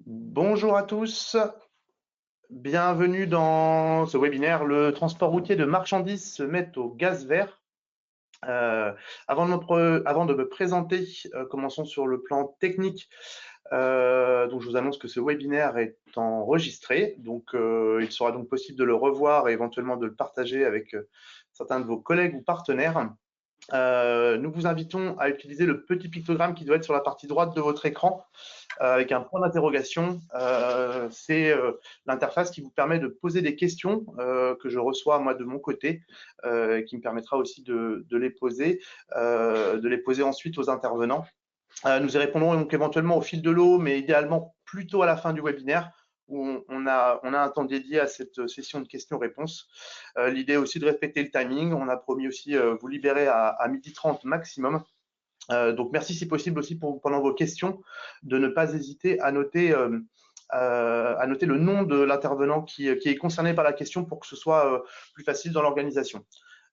Bonjour à tous, bienvenue dans ce webinaire. Le transport routier de marchandises se met au gaz vert. Avant de me présenter, commençons sur le plan technique. Donc je vous annonce que ce webinaire est enregistré, donc il sera donc possible de le revoir et éventuellement de le partager avec certains de vos collègues ou partenaires. Nous vous invitons à utiliser le petit pictogramme qui doit être sur la partie droite de votre écran avec un point d'interrogation. C'est l'interface qui vous permet de poser des questions que je reçois moi de mon côté, qui me permettra aussi de les poser ensuite aux intervenants. Nous y répondrons donc éventuellement au fil de l'eau, mais idéalement plutôt à la fin du webinaire, où on a un temps dédié à cette session de questions-réponses. L'idée aussi de respecter le timing. On a promis aussi vous libérer à 12h30 maximum. Donc merci si possible aussi pendant vos questions de ne pas hésiter à noter le nom de l'intervenant qui est concerné par la question pour que ce soit plus facile dans l'organisation.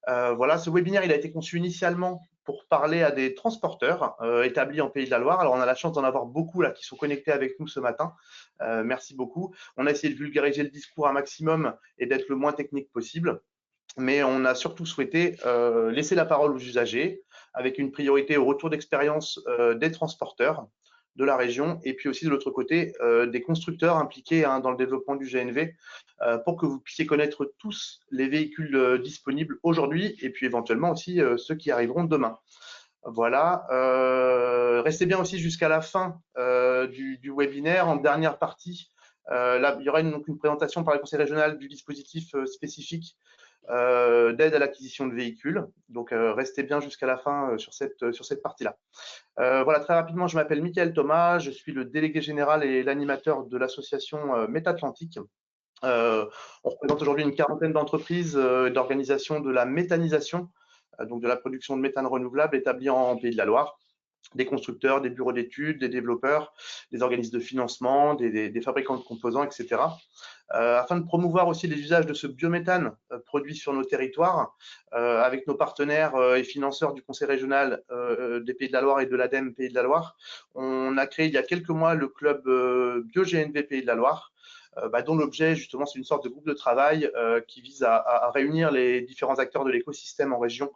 Voilà, ce webinaire il a été conçu initialement pour parler à des transporteurs établis en Pays de la Loire. Alors on a la chance d'en avoir beaucoup là qui sont connectés avec nous ce matin. Merci beaucoup. On a essayé de vulgariser le discours un maximum et d'être le moins technique possible. Mais on a surtout souhaité laisser la parole aux usagers, avec une priorité au retour d'expérience des transporteurs de la région, et puis aussi de l'autre côté des constructeurs impliqués dans le développement du GNV, pour que vous puissiez connaître tous les véhicules disponibles aujourd'hui, et puis éventuellement aussi ceux qui arriveront demain. Voilà. Restez bien aussi jusqu'à la fin du webinaire. En dernière partie, là, il y aura donc une présentation par le Conseil régional du dispositif spécifique d'aide à l'acquisition de véhicules. Donc, restez bien jusqu'à la fin sur cette partie-là. Voilà, très rapidement, je m'appelle Mickaël Thomas, je suis le délégué général et l'animateur de l'association Métatlantique. On représente aujourd'hui une quarantaine d'entreprises d'organisation de la méthanisation, donc de la production de méthane renouvelable établie en Pays de la Loire. Des constructeurs, des bureaux d'études, des développeurs, des organismes de financement, des fabricants de composants, etc. Afin de promouvoir aussi les usages de ce biométhane produit sur nos territoires, avec nos partenaires et financeurs du Conseil régional des Pays de la Loire et de l'ADEME Pays de la Loire, on a créé il y a quelques mois le club BioGNV Pays de la Loire, dont l'objet justement c'est une sorte de groupe de travail qui vise à réunir les différents acteurs de l'écosystème en région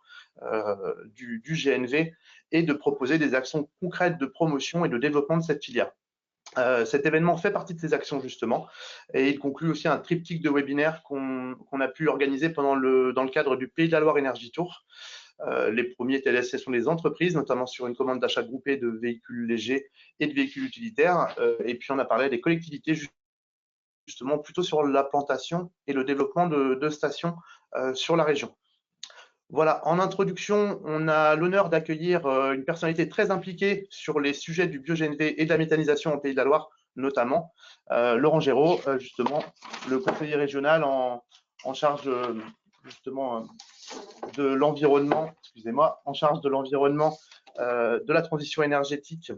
du GNV et de proposer des actions concrètes de promotion et de développement de cette filière. Cet événement fait partie de ces actions justement et il conclut aussi un triptyque de webinaires qu'on a pu organiser dans le cadre du Pays de la Loire Énergie Tour. Les premiers étaient l'association des entreprises, notamment sur une commande d'achat groupé de véhicules légers et de véhicules utilitaires. Et puis on a parlé des collectivités justement plutôt sur l'implantation et le développement de stations sur la région. Voilà, en introduction, on a l'honneur d'accueillir une personnalité très impliquée sur les sujets du bio-GNV et de la méthanisation en Pays de la Loire, notamment Laurent Géraud, justement, le conseiller régional en charge justement de l'environnement, excusez-moi, en charge de l'environnement, de la transition énergétique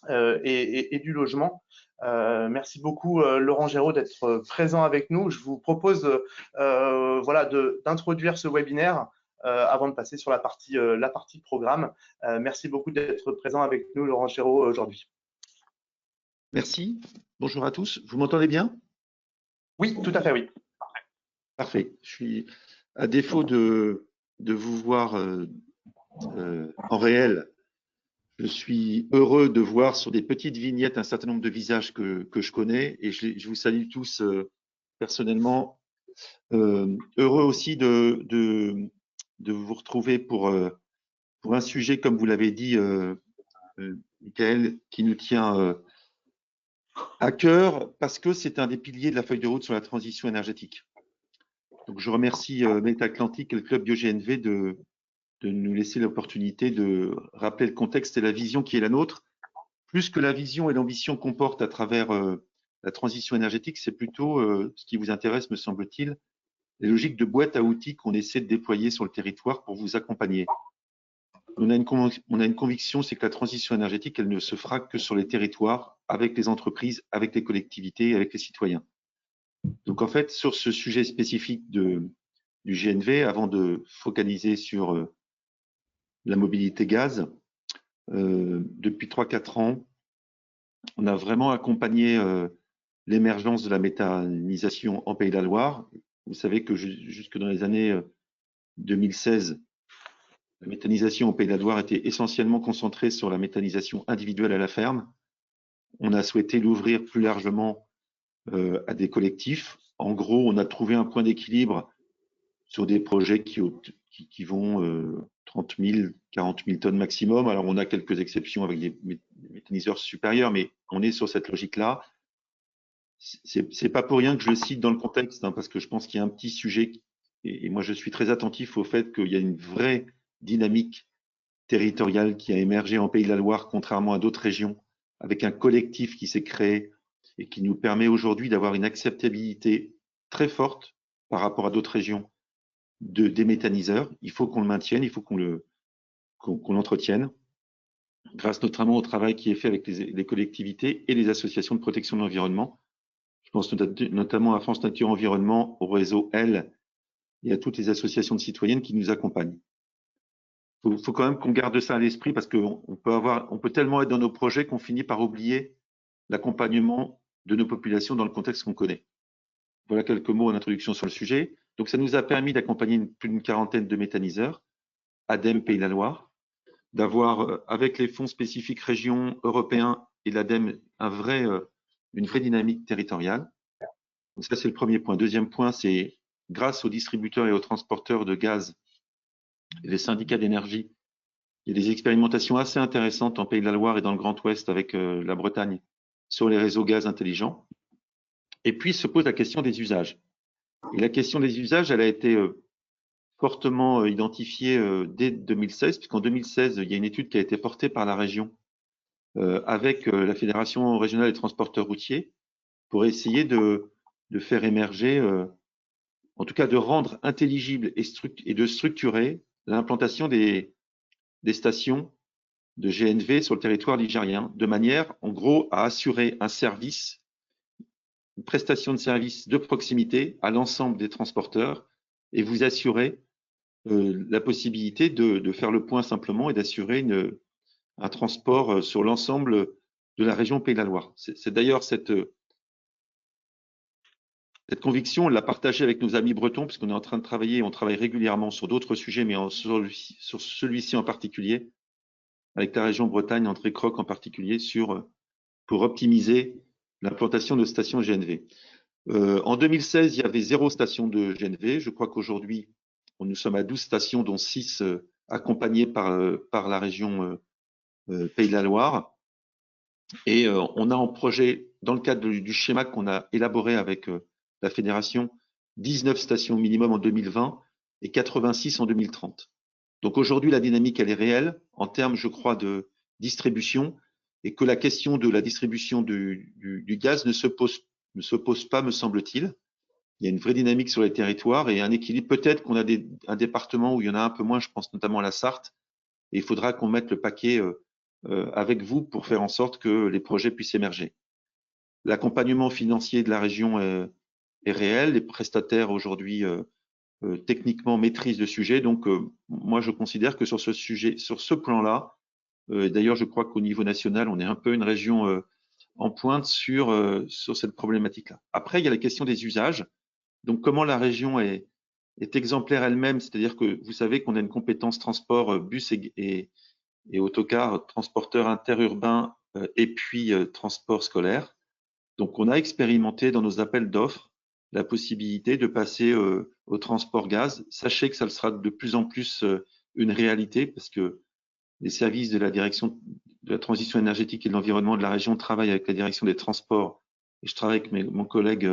et du logement. Merci beaucoup Laurent Géraud d'être présent avec nous. Je vous propose voilà, d'introduire ce webinaire avant de passer sur la partie programme. Merci beaucoup d'être présent avec nous Laurent Géraud aujourd'hui. Merci. Bonjour à tous. Vous m'entendez bien? Oui, tout à fait, oui. Parfait. Je suis, à défaut de vous voir en réel, je suis heureux de voir sur des petites vignettes un certain nombre de visages que je connais et je vous salue tous personnellement. Heureux aussi de vous retrouver pour un sujet, comme vous l'avez dit, Mickaël, qui nous tient à cœur parce que c'est un des piliers de la feuille de route sur la transition énergétique. Donc, je remercie Métatlantique et le club BioGNV de nous laisser l'opportunité de rappeler le contexte et la vision qui est la nôtre. Plus que la vision et l'ambition qu'on porte à travers la transition énergétique, c'est plutôt ce qui vous intéresse, me semble-t-il, les logiques de boîte à outils qu'on essaie de déployer sur le territoire pour vous accompagner. On a une conviction, c'est que la transition énergétique, elle ne se fera que sur les territoires, avec les entreprises, avec les collectivités, avec les citoyens. Donc, en fait, sur ce sujet spécifique du GNV, avant de focaliser sur la mobilité gaz, depuis 3-4 ans, On a vraiment accompagné l'émergence de la méthanisation en Pays de la Loire. Vous savez que jusque dans les années 2016, la méthanisation au Pays de la Loire était essentiellement concentrée sur la méthanisation individuelle à la ferme. On a souhaité l'ouvrir plus largement à des collectifs. En gros, on a trouvé un point d'équilibre sur des projets qui vont 30 000, 40 000 tonnes maximum. Alors, on a quelques exceptions avec des méthaniseurs supérieurs, mais on est sur cette logique-là. C'est pas pour rien que je le cite dans le contexte, hein, parce que je pense qu'il y a un petit sujet, et moi je suis très attentif au fait qu'il y a une vraie dynamique territoriale qui a émergé en Pays de la Loire, contrairement à d'autres régions, avec un collectif qui s'est créé et qui nous permet aujourd'hui d'avoir une acceptabilité très forte par rapport à d'autres régions des méthaniseurs. Il faut qu'on le maintienne, il faut qu'on l'entretienne, grâce notamment au travail qui est fait avec les collectivités et les associations de protection de l'environnement. Je pense notamment à France Nature Environnement, au réseau L et à toutes les associations de citoyennes qui nous accompagnent. Il faut quand même qu'on garde ça à l'esprit parce qu'on peut tellement être dans nos projets qu'on finit par oublier l'accompagnement de nos populations dans le contexte qu'on connaît. Voilà quelques mots en introduction sur le sujet. Donc, ça nous a permis d'accompagner plus d'une quarantaine de méthaniseurs, ADEME Pays de la Loire, d'avoir, avec les fonds spécifiques régions européens et l'ADEME, une vraie dynamique territoriale. Donc ça, c'est le premier point. Deuxième point, c'est grâce aux distributeurs et aux transporteurs de gaz et les syndicats d'énergie, il y a des expérimentations assez intéressantes en Pays de la Loire et dans le Grand Ouest avec la Bretagne sur les réseaux gaz intelligents. Et puis se pose la question des usages. Et la question des usages, elle a été fortement identifiée dès 2016, puisqu'en 2016, il y a une étude qui a été portée par la région avec la Fédération régionale des transporteurs routiers pour essayer de faire émerger, en tout cas de rendre intelligible et de structurer l'implantation des stations de GNV sur le territoire ligérien, de manière, en gros, à assurer un service, une prestation de service de proximité à l'ensemble des transporteurs et vous assurer la possibilité de faire le point simplement et d'assurer un transport sur l'ensemble de la région Pays de la Loire. C'est d'ailleurs cette conviction, on l'a partagée avec nos amis bretons, puisqu'on est en train de travailler, on travaille régulièrement sur d'autres sujets, mais sur celui-ci en particulier, avec la région Bretagne, André Croc en particulier, pour optimiser l'implantation de stations GNV. En 2016, il y avait 0 station de GNV. Je crois qu'aujourd'hui, nous sommes à 12 stations, dont 6 accompagnées par la région Pays de la Loire. Et on a en projet, dans le cadre du schéma qu'on a élaboré avec la fédération, 19 stations minimum en 2020 et 86 en 2030. Donc aujourd'hui, la dynamique, elle est réelle en termes, je crois, de distribution et que la question de la distribution du gaz ne se pose pas, me semble-t-il. Il y a une vraie dynamique sur les territoires et un équilibre. Peut-être qu'on a un département où il y en a un peu moins, je pense notamment à la Sarthe, et il faudra qu'on mette le paquet avec vous pour faire en sorte que les projets puissent émerger. L'accompagnement financier de la région est réel. Les prestataires aujourd'hui techniquement maîtrisent le sujet. Donc, moi, je considère que sur ce sujet, sur ce plan-là, d'ailleurs, je crois qu'au niveau national, on est un peu une région en pointe sur cette problématique-là. Après, il y a la question des usages. Donc, comment la région est exemplaire elle-même, c'est-à-dire que vous savez qu'on a une compétence transport bus et autocar, transporteur interurbain et puis transport scolaire. Donc, on a expérimenté dans nos appels d'offres la possibilité de passer au transport gaz. Sachez que ça sera de plus en plus une réalité parce que les services de la direction de la transition énergétique et de l'environnement de la région travaillent avec la direction des transports et je travaille avec mon collègue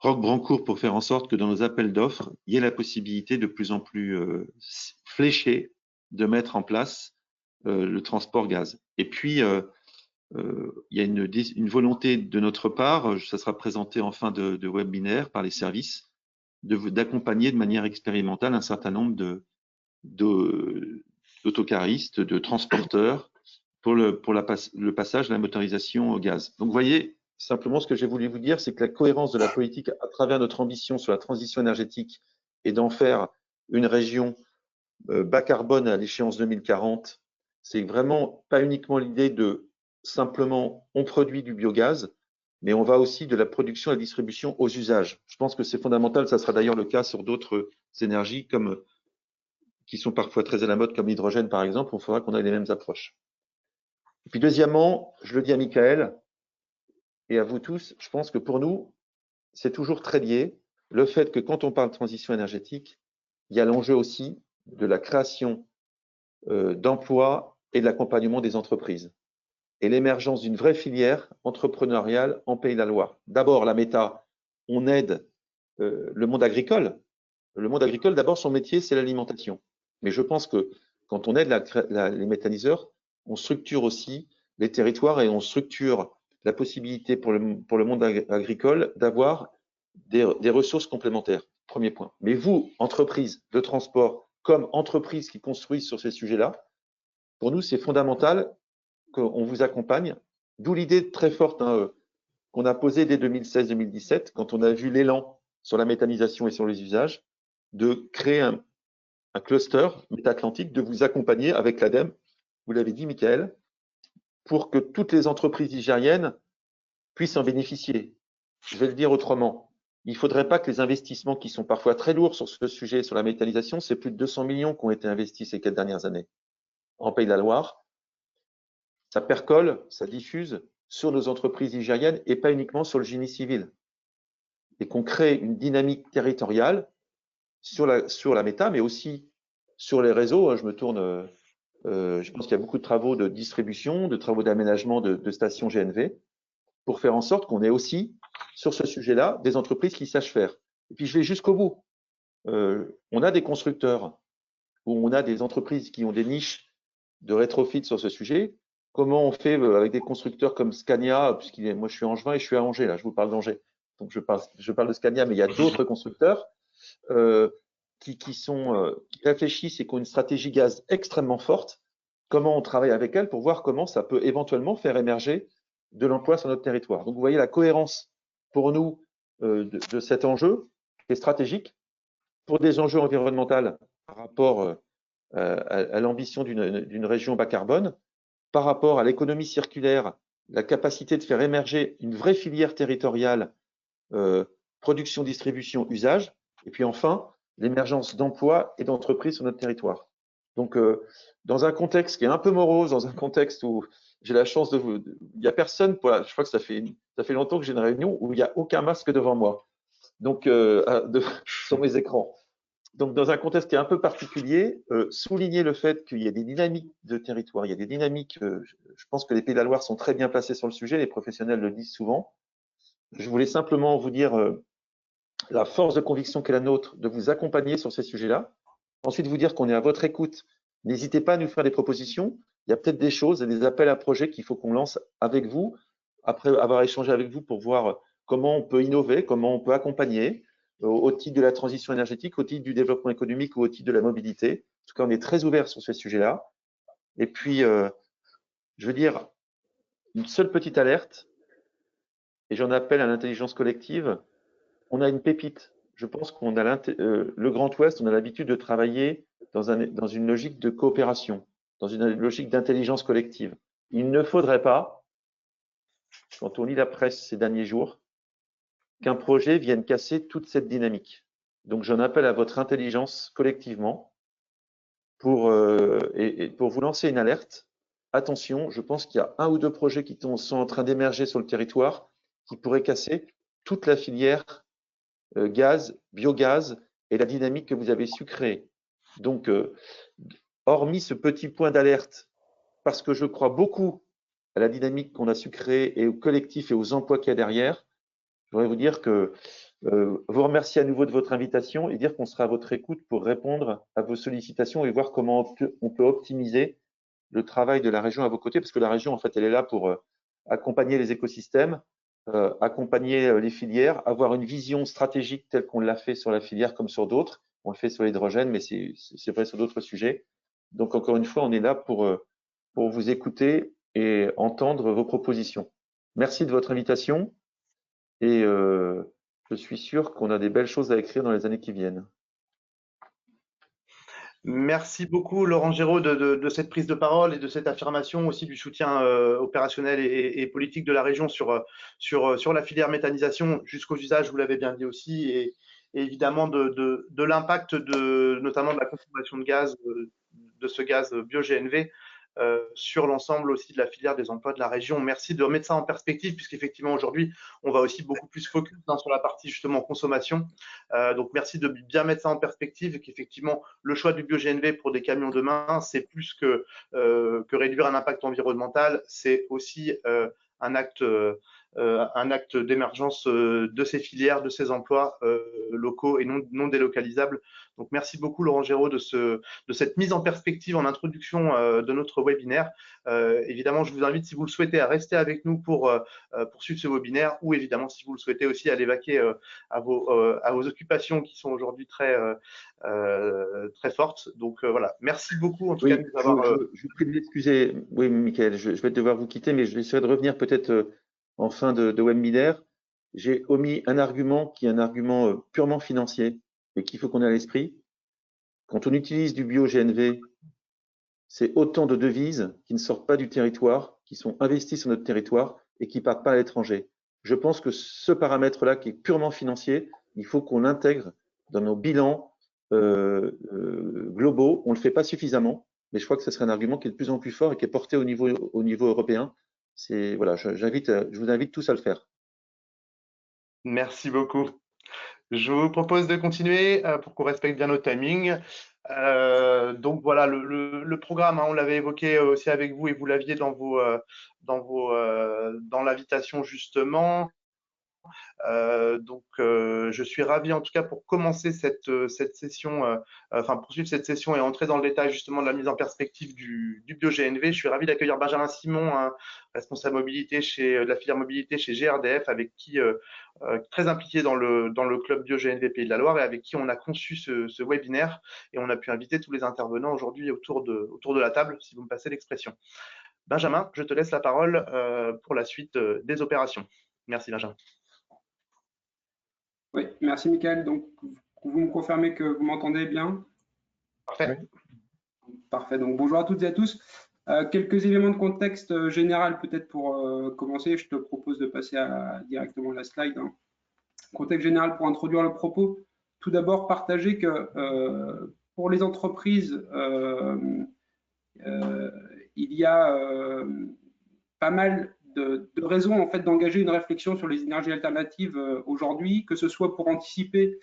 Roch Brancourt pour faire en sorte que dans nos appels d'offres, il y ait la possibilité de plus en plus fléchée de mettre en place le transport gaz. Et puis, il y a une volonté de notre part, ça sera présenté en fin de webinaire par les services, d'accompagner de manière expérimentale un certain nombre d'autocaristes, de transporteurs pour le passage de la motorisation au gaz. Donc, vous voyez, simplement, ce que j'ai voulu vous dire, c'est que la cohérence de la politique à travers notre ambition sur la transition énergétique et d'en faire une région bas carbone à l'échéance 2040, c'est vraiment pas uniquement l'idée de simplement on produit du biogaz, mais on va aussi de la production à la distribution aux usages. Je pense que c'est fondamental, ça sera d'ailleurs le cas sur d'autres énergies qui sont parfois très à la mode, comme l'hydrogène par exemple, il faudra qu'on ait les mêmes approches. Et puis deuxièmement, je le dis à Michael et à vous tous, je pense que pour nous, c'est toujours très lié le fait que quand on parle de transition énergétique, il y a l'enjeu aussi de la création d'emplois et de l'accompagnement des entreprises et l'émergence d'une vraie filière entrepreneuriale en Pays de la Loire. D'abord, la méta, on aide le monde agricole. Le monde agricole, d'abord, son métier, c'est l'alimentation. Mais je pense que quand on aide les méthaniseurs, on structure aussi les territoires et on structure la possibilité pour le monde agricole d'avoir des ressources complémentaires. Premier point. Mais vous, entreprise de transport, comme entreprise qui construisent sur ces sujets-là, pour nous, c'est fondamental qu'on vous accompagne. D'où l'idée très forte qu'on a posée dès 2016-2017, quand on a vu l'élan sur la méthanisation et sur les usages, de créer un cluster méta-atlantique, de vous accompagner avec l'ADEME, vous l'avez dit, Michael, pour que toutes les entreprises nigériennes puissent en bénéficier. Je vais le dire autrement. Il ne faudrait pas que les investissements qui sont parfois très lourds sur ce sujet, sur la méthanisation, c'est plus de 200 millions qui ont été investis ces 4 dernières années en Pays de la Loire. Ça percole, ça diffuse sur nos entreprises nigériennes et pas uniquement sur le génie civil. Et qu'on crée une dynamique territoriale sur la méta, mais aussi sur les réseaux. Je me tourne, je pense qu'il y a beaucoup de travaux de distribution, de travaux d'aménagement de stations GNV pour faire en sorte qu'on ait aussi, sur ce sujet-là, des entreprises qui sachent faire. Et puis, je vais jusqu'au bout. On a des constructeurs ou on a des entreprises qui ont des niches de rétrofit sur ce sujet. Comment on fait avec des constructeurs comme Scania, moi je suis angevin et je suis à Angers, là, je vous parle d'Angers. Donc je parle de Scania, mais il y a d'autres constructeurs qui réfléchissent et qui ont une stratégie gaz extrêmement forte. Comment on travaille avec elles pour voir comment ça peut éventuellement faire émerger de l'emploi sur notre territoire. Donc vous voyez la cohérence pour nous de cet enjeu qui est stratégique pour des enjeux environnementaux par rapport à l'ambition d'une région bas carbone, par rapport à l'économie circulaire, la capacité de faire émerger une vraie filière territoriale, production, distribution, usage, et puis enfin, l'émergence d'emplois et d'entreprises sur notre territoire. Donc, dans un contexte qui est un peu morose, dans un contexte où j'ai la chance il n'y a personne, je crois que ça fait longtemps que j'ai une réunion où il n'y a aucun masque devant moi, donc sur mes écrans. Donc, dans un contexte qui est un peu particulier, souligner le fait qu'il y a des dynamiques de territoire, il y a des dynamiques, je pense que les Pays de la Loire sont très bien placés sur le sujet, les professionnels le disent souvent. Je voulais simplement vous dire la force de conviction qu'est la nôtre de vous accompagner sur ces sujets-là. Ensuite, vous dire qu'on est à votre écoute. N'hésitez pas à nous faire des propositions. Il y a peut-être des choses et des appels à projets qu'il faut qu'on lance avec vous, après avoir échangé avec vous pour voir comment on peut innover, comment on peut accompagner au titre de la transition énergétique, au titre du développement économique ou au titre de la mobilité. En tout cas, on est très ouvert sur ces sujets-là. Et puis, je veux dire, une seule petite alerte, et j'en appelle à l'intelligence collective. On a une pépite. Je pense qu'on a le Grand Ouest, on a l'habitude de travailler dans une logique de coopération, dans une logique d'intelligence collective. Il ne faudrait pas, quand on lit la presse ces derniers jours, qu'un projet vienne casser toute cette dynamique. Donc j'en appelle à votre intelligence collectivement pour vous lancer une alerte. Attention, je pense qu'il y a un ou deux projets qui sont en train d'émerger sur le territoire qui pourraient casser toute la filière gaz, biogaz et la dynamique que vous avez su créer. Donc, hormis ce petit point d'alerte, parce que je crois beaucoup à la dynamique qu'on a su créer et au collectif et aux emplois qu'il y a derrière, je voudrais vous dire que vous remercier à nouveau de votre invitation et dire qu'on sera à votre écoute pour répondre à vos sollicitations et voir comment on peut optimiser le travail de la région à vos côtés, parce que la région, en fait, elle est là pour accompagner les écosystèmes, accompagner les filières, avoir une vision stratégique telle qu'on l'a fait sur la filière comme sur d'autres. On le fait sur l'hydrogène, mais c'est vrai sur d'autres sujets. Donc, encore une fois, on est là pour vous écouter et entendre vos propositions. Merci de votre invitation et je suis sûr qu'on a des belles choses à écrire dans les années qui viennent. Merci beaucoup, Laurent Géraud, de cette prise de parole et de cette affirmation aussi du soutien opérationnel et politique de la région sur la filière méthanisation jusqu'aux usages, vous l'avez bien dit aussi, et évidemment de l'impact notamment de la consommation de gaz, de ce gaz bio-GNV sur l'ensemble aussi de la filière des emplois de la région. Merci de remettre ça en perspective, puisqu'effectivement aujourd'hui, on va aussi beaucoup plus focus sur la partie justement consommation. Donc merci de bien mettre ça en perspective, qu'effectivement le choix du bio-GNV pour des camions demain, c'est plus que réduire un impact environnemental, c'est aussi un acte d'émergence de ces filières, de ces emplois locaux et non délocalisables. Donc merci beaucoup Laurent Géraud de cette mise en perspective en introduction de notre webinaire. Évidemment, je vous invite, si vous le souhaitez, à rester avec nous pour poursuivre ce webinaire, ou évidemment, si vous le souhaitez aussi, à l'évacuer à vos occupations qui sont aujourd'hui très fortes. Donc voilà, merci beaucoup en tout cas de nous avoir. Je vous prie de m'excuser. Oui, Mickaël, je vais devoir vous quitter, mais je vais essayer de revenir peut-être en fin de webinaire. J'ai omis un argument qui est un argument purement financier et qu'il faut qu'on ait à l'esprit. Quand on utilise du bio-GNV, c'est autant de devises qui ne sortent pas du territoire, qui sont investies sur notre territoire et qui ne partent pas à l'étranger. Je pense que ce paramètre-là, qui est purement financier, il faut qu'on l'intègre dans nos bilans globaux. On ne le fait pas suffisamment, mais je crois que ce serait un argument qui est de plus en plus fort et qui est porté au niveau européen. Voilà, je vous invite tous à le faire. Merci beaucoup. Je vous propose de continuer pour qu'on respecte bien nos timings. Donc voilà, le programme, hein, on l'avait évoqué aussi avec vous et vous l'aviez dans l'invitation justement. Donc, je suis ravi en tout cas pour commencer cette session, poursuivre cette session et entrer dans le détail justement de la mise en perspective du bio-GNV. Je suis ravi d'accueillir Benjamin Simon, hein, responsable mobilité de la filière mobilité chez GRDF, avec qui très impliqué dans le club bio-GNV Pays de la Loire et avec qui on a conçu ce webinaire, et on a pu inviter tous les intervenants aujourd'hui autour de la table, si vous me passez l'expression. Benjamin, je te laisse la parole pour la suite des opérations. Merci Benjamin. Oui, merci Mickaël. Donc, vous me confirmez que vous m'entendez bien? Parfait. Parfait. Donc, bonjour à toutes et à tous. Quelques éléments de contexte général peut-être pour commencer. Je te propose de passer directement à la slide. Hein. Contexte général pour introduire le propos. Tout d'abord, partager que pour les entreprises, il y a pas mal de raisons en fait d'engager une réflexion sur les énergies alternatives aujourd'hui, que ce soit pour anticiper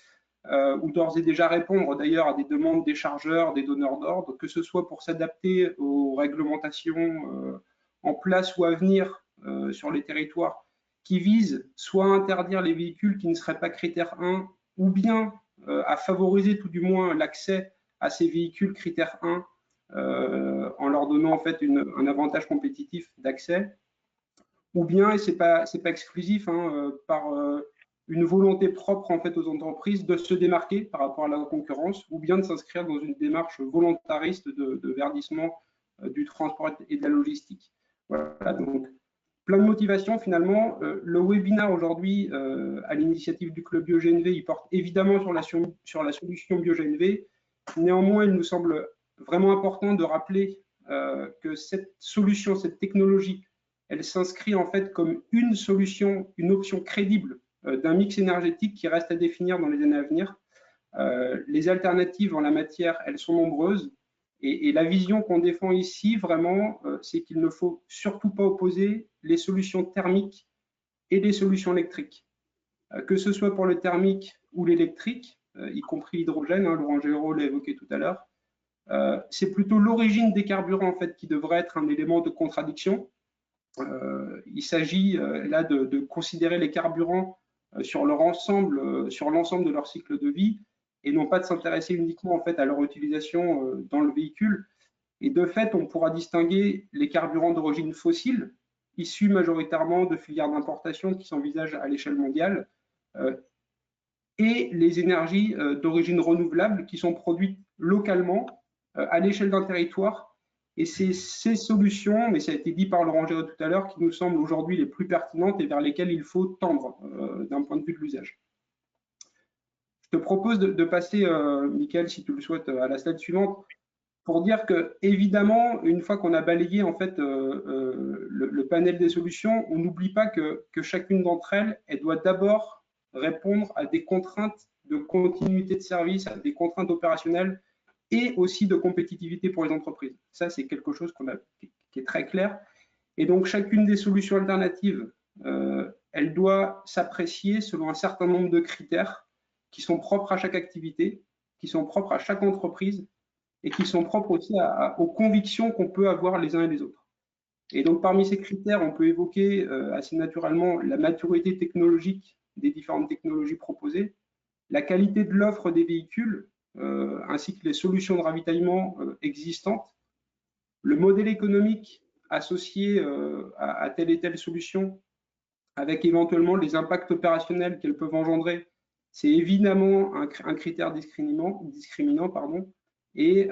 ou d'ores et déjà répondre d'ailleurs à des demandes des chargeurs, des donneurs d'ordre, que ce soit pour s'adapter aux réglementations en place ou à venir sur les territoires qui visent soit à interdire les véhicules qui ne seraient pas critère 1 ou bien à favoriser tout du moins l'accès à ces véhicules critère 1 en leur donnant en fait un avantage compétitif d'accès, ou bien, et c'est pas exclusif, hein, par une volonté propre en fait aux entreprises de se démarquer par rapport à la concurrence, ou bien de s'inscrire dans une démarche volontariste de verdissement du transport et de la logistique. Voilà, donc plein de motivations finalement. Le webinaire aujourd'hui, à l'initiative du club bio-GNV, il porte évidemment sur la solution bio-GNV. Néanmoins, il nous semble vraiment important de rappeler que cette solution, cette technologie, elle s'inscrit en fait comme une solution, une option crédible d'un mix énergétique qui reste à définir dans les années à venir. Les alternatives en la matière, elles sont nombreuses, et la vision qu'on défend ici, vraiment, c'est qu'il ne faut surtout pas opposer les solutions thermiques et les solutions électriques. Que ce soit pour le thermique ou l'électrique, y compris l'hydrogène, hein, Laurent Géraud l'a évoqué tout à l'heure, c'est plutôt l'origine des carburants en fait qui devrait être un élément de contradiction. Il s'agit là de considérer les carburants sur l'ensemble de leur cycle de vie, et non pas de s'intéresser uniquement en fait à leur utilisation dans le véhicule. Et de fait, on pourra distinguer les carburants d'origine fossile, issus majoritairement de filières d'importation qui s'envisagent à l'échelle mondiale, et les énergies d'origine renouvelable qui sont produites localement à l'échelle d'un territoire. Et c'est ces solutions, mais ça a été dit par Laurent Géraud tout à l'heure, qui nous semblent aujourd'hui les plus pertinentes et vers lesquelles il faut tendre d'un point de vue de l'usage. Je te propose de passer, Mickaël, si tu le souhaites, à la slide suivante, pour dire que, évidemment, une fois qu'on a balayé en fait le panel des solutions, on n'oublie pas que chacune d'entre elles, elle doit d'abord répondre à des contraintes de continuité de service, à des contraintes opérationnelles et aussi de compétitivité pour les entreprises. Ça, c'est quelque chose qui est très clair. Et donc, chacune des solutions alternatives, elle doit s'apprécier selon un certain nombre de critères qui sont propres à chaque activité, qui sont propres à chaque entreprise et qui sont propres aussi aux convictions qu'on peut avoir les uns et les autres. Et donc, parmi ces critères, on peut évoquer assez naturellement la maturité technologique des différentes technologies proposées, la qualité de l'offre des véhicules, ainsi que les solutions de ravitaillement existantes, le modèle économique associé à telle et telle solution, avec éventuellement les impacts opérationnels qu'elles peuvent engendrer. C'est évidemment un critère discriminant, pardon. Et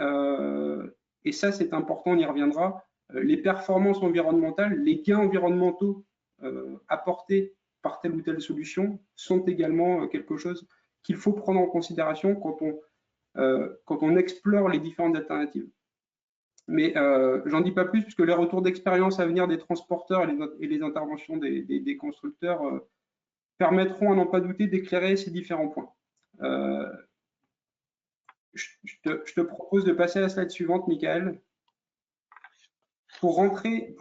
ça, c'est important, on y reviendra. Les performances environnementales, les gains environnementaux apportés par telle ou telle solution sont également quelque chose qu'il faut prendre en considération quand on explore les différentes alternatives. Mais j'en dis pas plus, puisque les retours d'expérience à venir des transporteurs et les interventions des constructeurs permettront, à n'en pas douter, d'éclairer ces différents points. Je te propose de passer à la slide suivante, Mickaël. Pour rentrer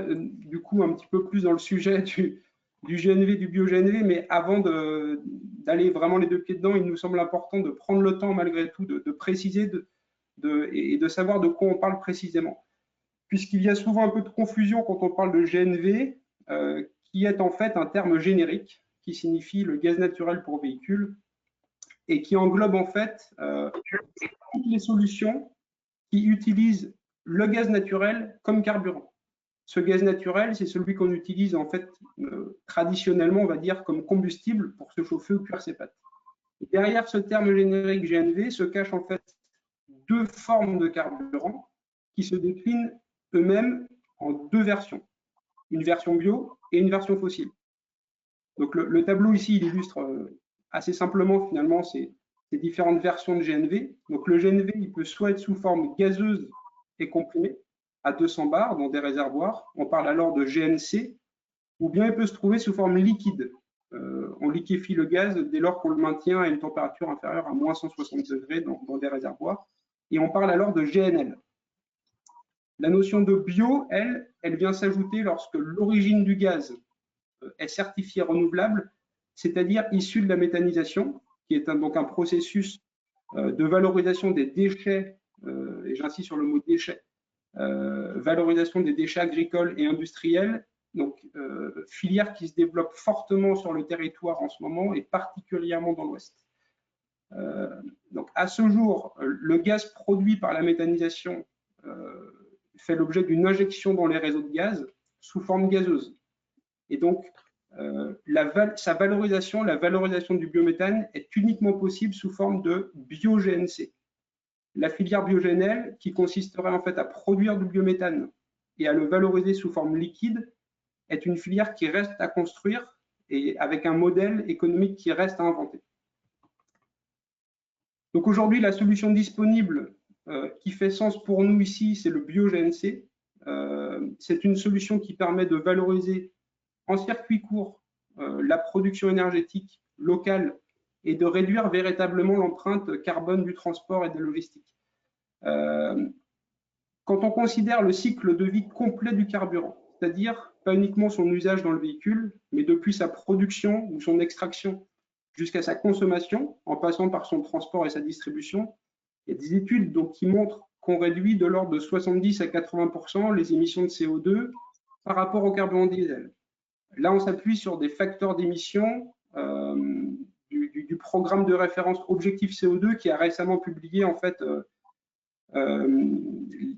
du coup un petit peu plus dans le sujet du GNV, du bio-GNV, mais avant d'aller vraiment les deux pieds dedans, il nous semble important de prendre le temps malgré tout de préciser et de savoir de quoi on parle précisément. Puisqu'il y a souvent un peu de confusion quand on parle de GNV, qui est en fait un terme générique qui signifie le gaz naturel pour véhicule et qui englobe en fait toutes les solutions qui utilisent le gaz naturel comme carburant. Ce gaz naturel, c'est celui qu'on utilise en fait traditionnellement, on va dire, comme combustible pour se chauffer ou cuire ses pâtes. Et derrière ce terme générique GNV se cachent en fait deux formes de carburant qui se déclinent eux-mêmes en deux versions, une version bio et une version fossile. Donc le tableau ici, il illustre assez simplement finalement ces différentes versions de GNV. Donc le GNV, il peut soit être sous forme gazeuse et comprimée à 200 bars dans des réservoirs, on parle alors de GNC, ou bien il peut se trouver sous forme liquide. On liquéfie le gaz dès lors qu'on le maintient à une température inférieure à moins 160 degrés dans des réservoirs, et on parle alors de GNL. La notion de bio, elle vient s'ajouter lorsque l'origine du gaz est certifiée renouvelable, c'est-à-dire issue de la méthanisation, qui est donc un processus de valorisation des déchets, et j'insiste sur le mot déchets, valorisation des déchets agricoles et industriels, donc filière qui se développe fortement sur le territoire en ce moment et particulièrement dans l'Ouest. Donc à ce jour, le gaz produit par la méthanisation fait l'objet d'une injection dans les réseaux de gaz sous forme gazeuse. Et donc, sa valorisation, la valorisation du biométhane est uniquement possible sous forme de bio-GNC. La filière bio-GNL, qui consisterait en fait à produire du biométhane et à le valoriser sous forme liquide, est une filière qui reste à construire et avec un modèle économique qui reste à inventer. Donc aujourd'hui, la solution disponible qui fait sens pour nous ici, c'est le bio-GNC. C'est une solution qui permet de valoriser en circuit court la production énergétique locale et de réduire véritablement l'empreinte carbone du transport et de la logistique. Quand on considère le cycle de vie complet du carburant, c'est-à-dire pas uniquement son usage dans le véhicule, mais depuis sa production ou son extraction jusqu'à sa consommation, en passant par son transport et sa distribution, il y a des études donc, qui montrent qu'on réduit de l'ordre de 70 à 80% les émissions de CO2 par rapport au carburant diesel. Là, on s'appuie sur des facteurs d'émission du programme de référence Objectif CO2 qui a récemment publié en fait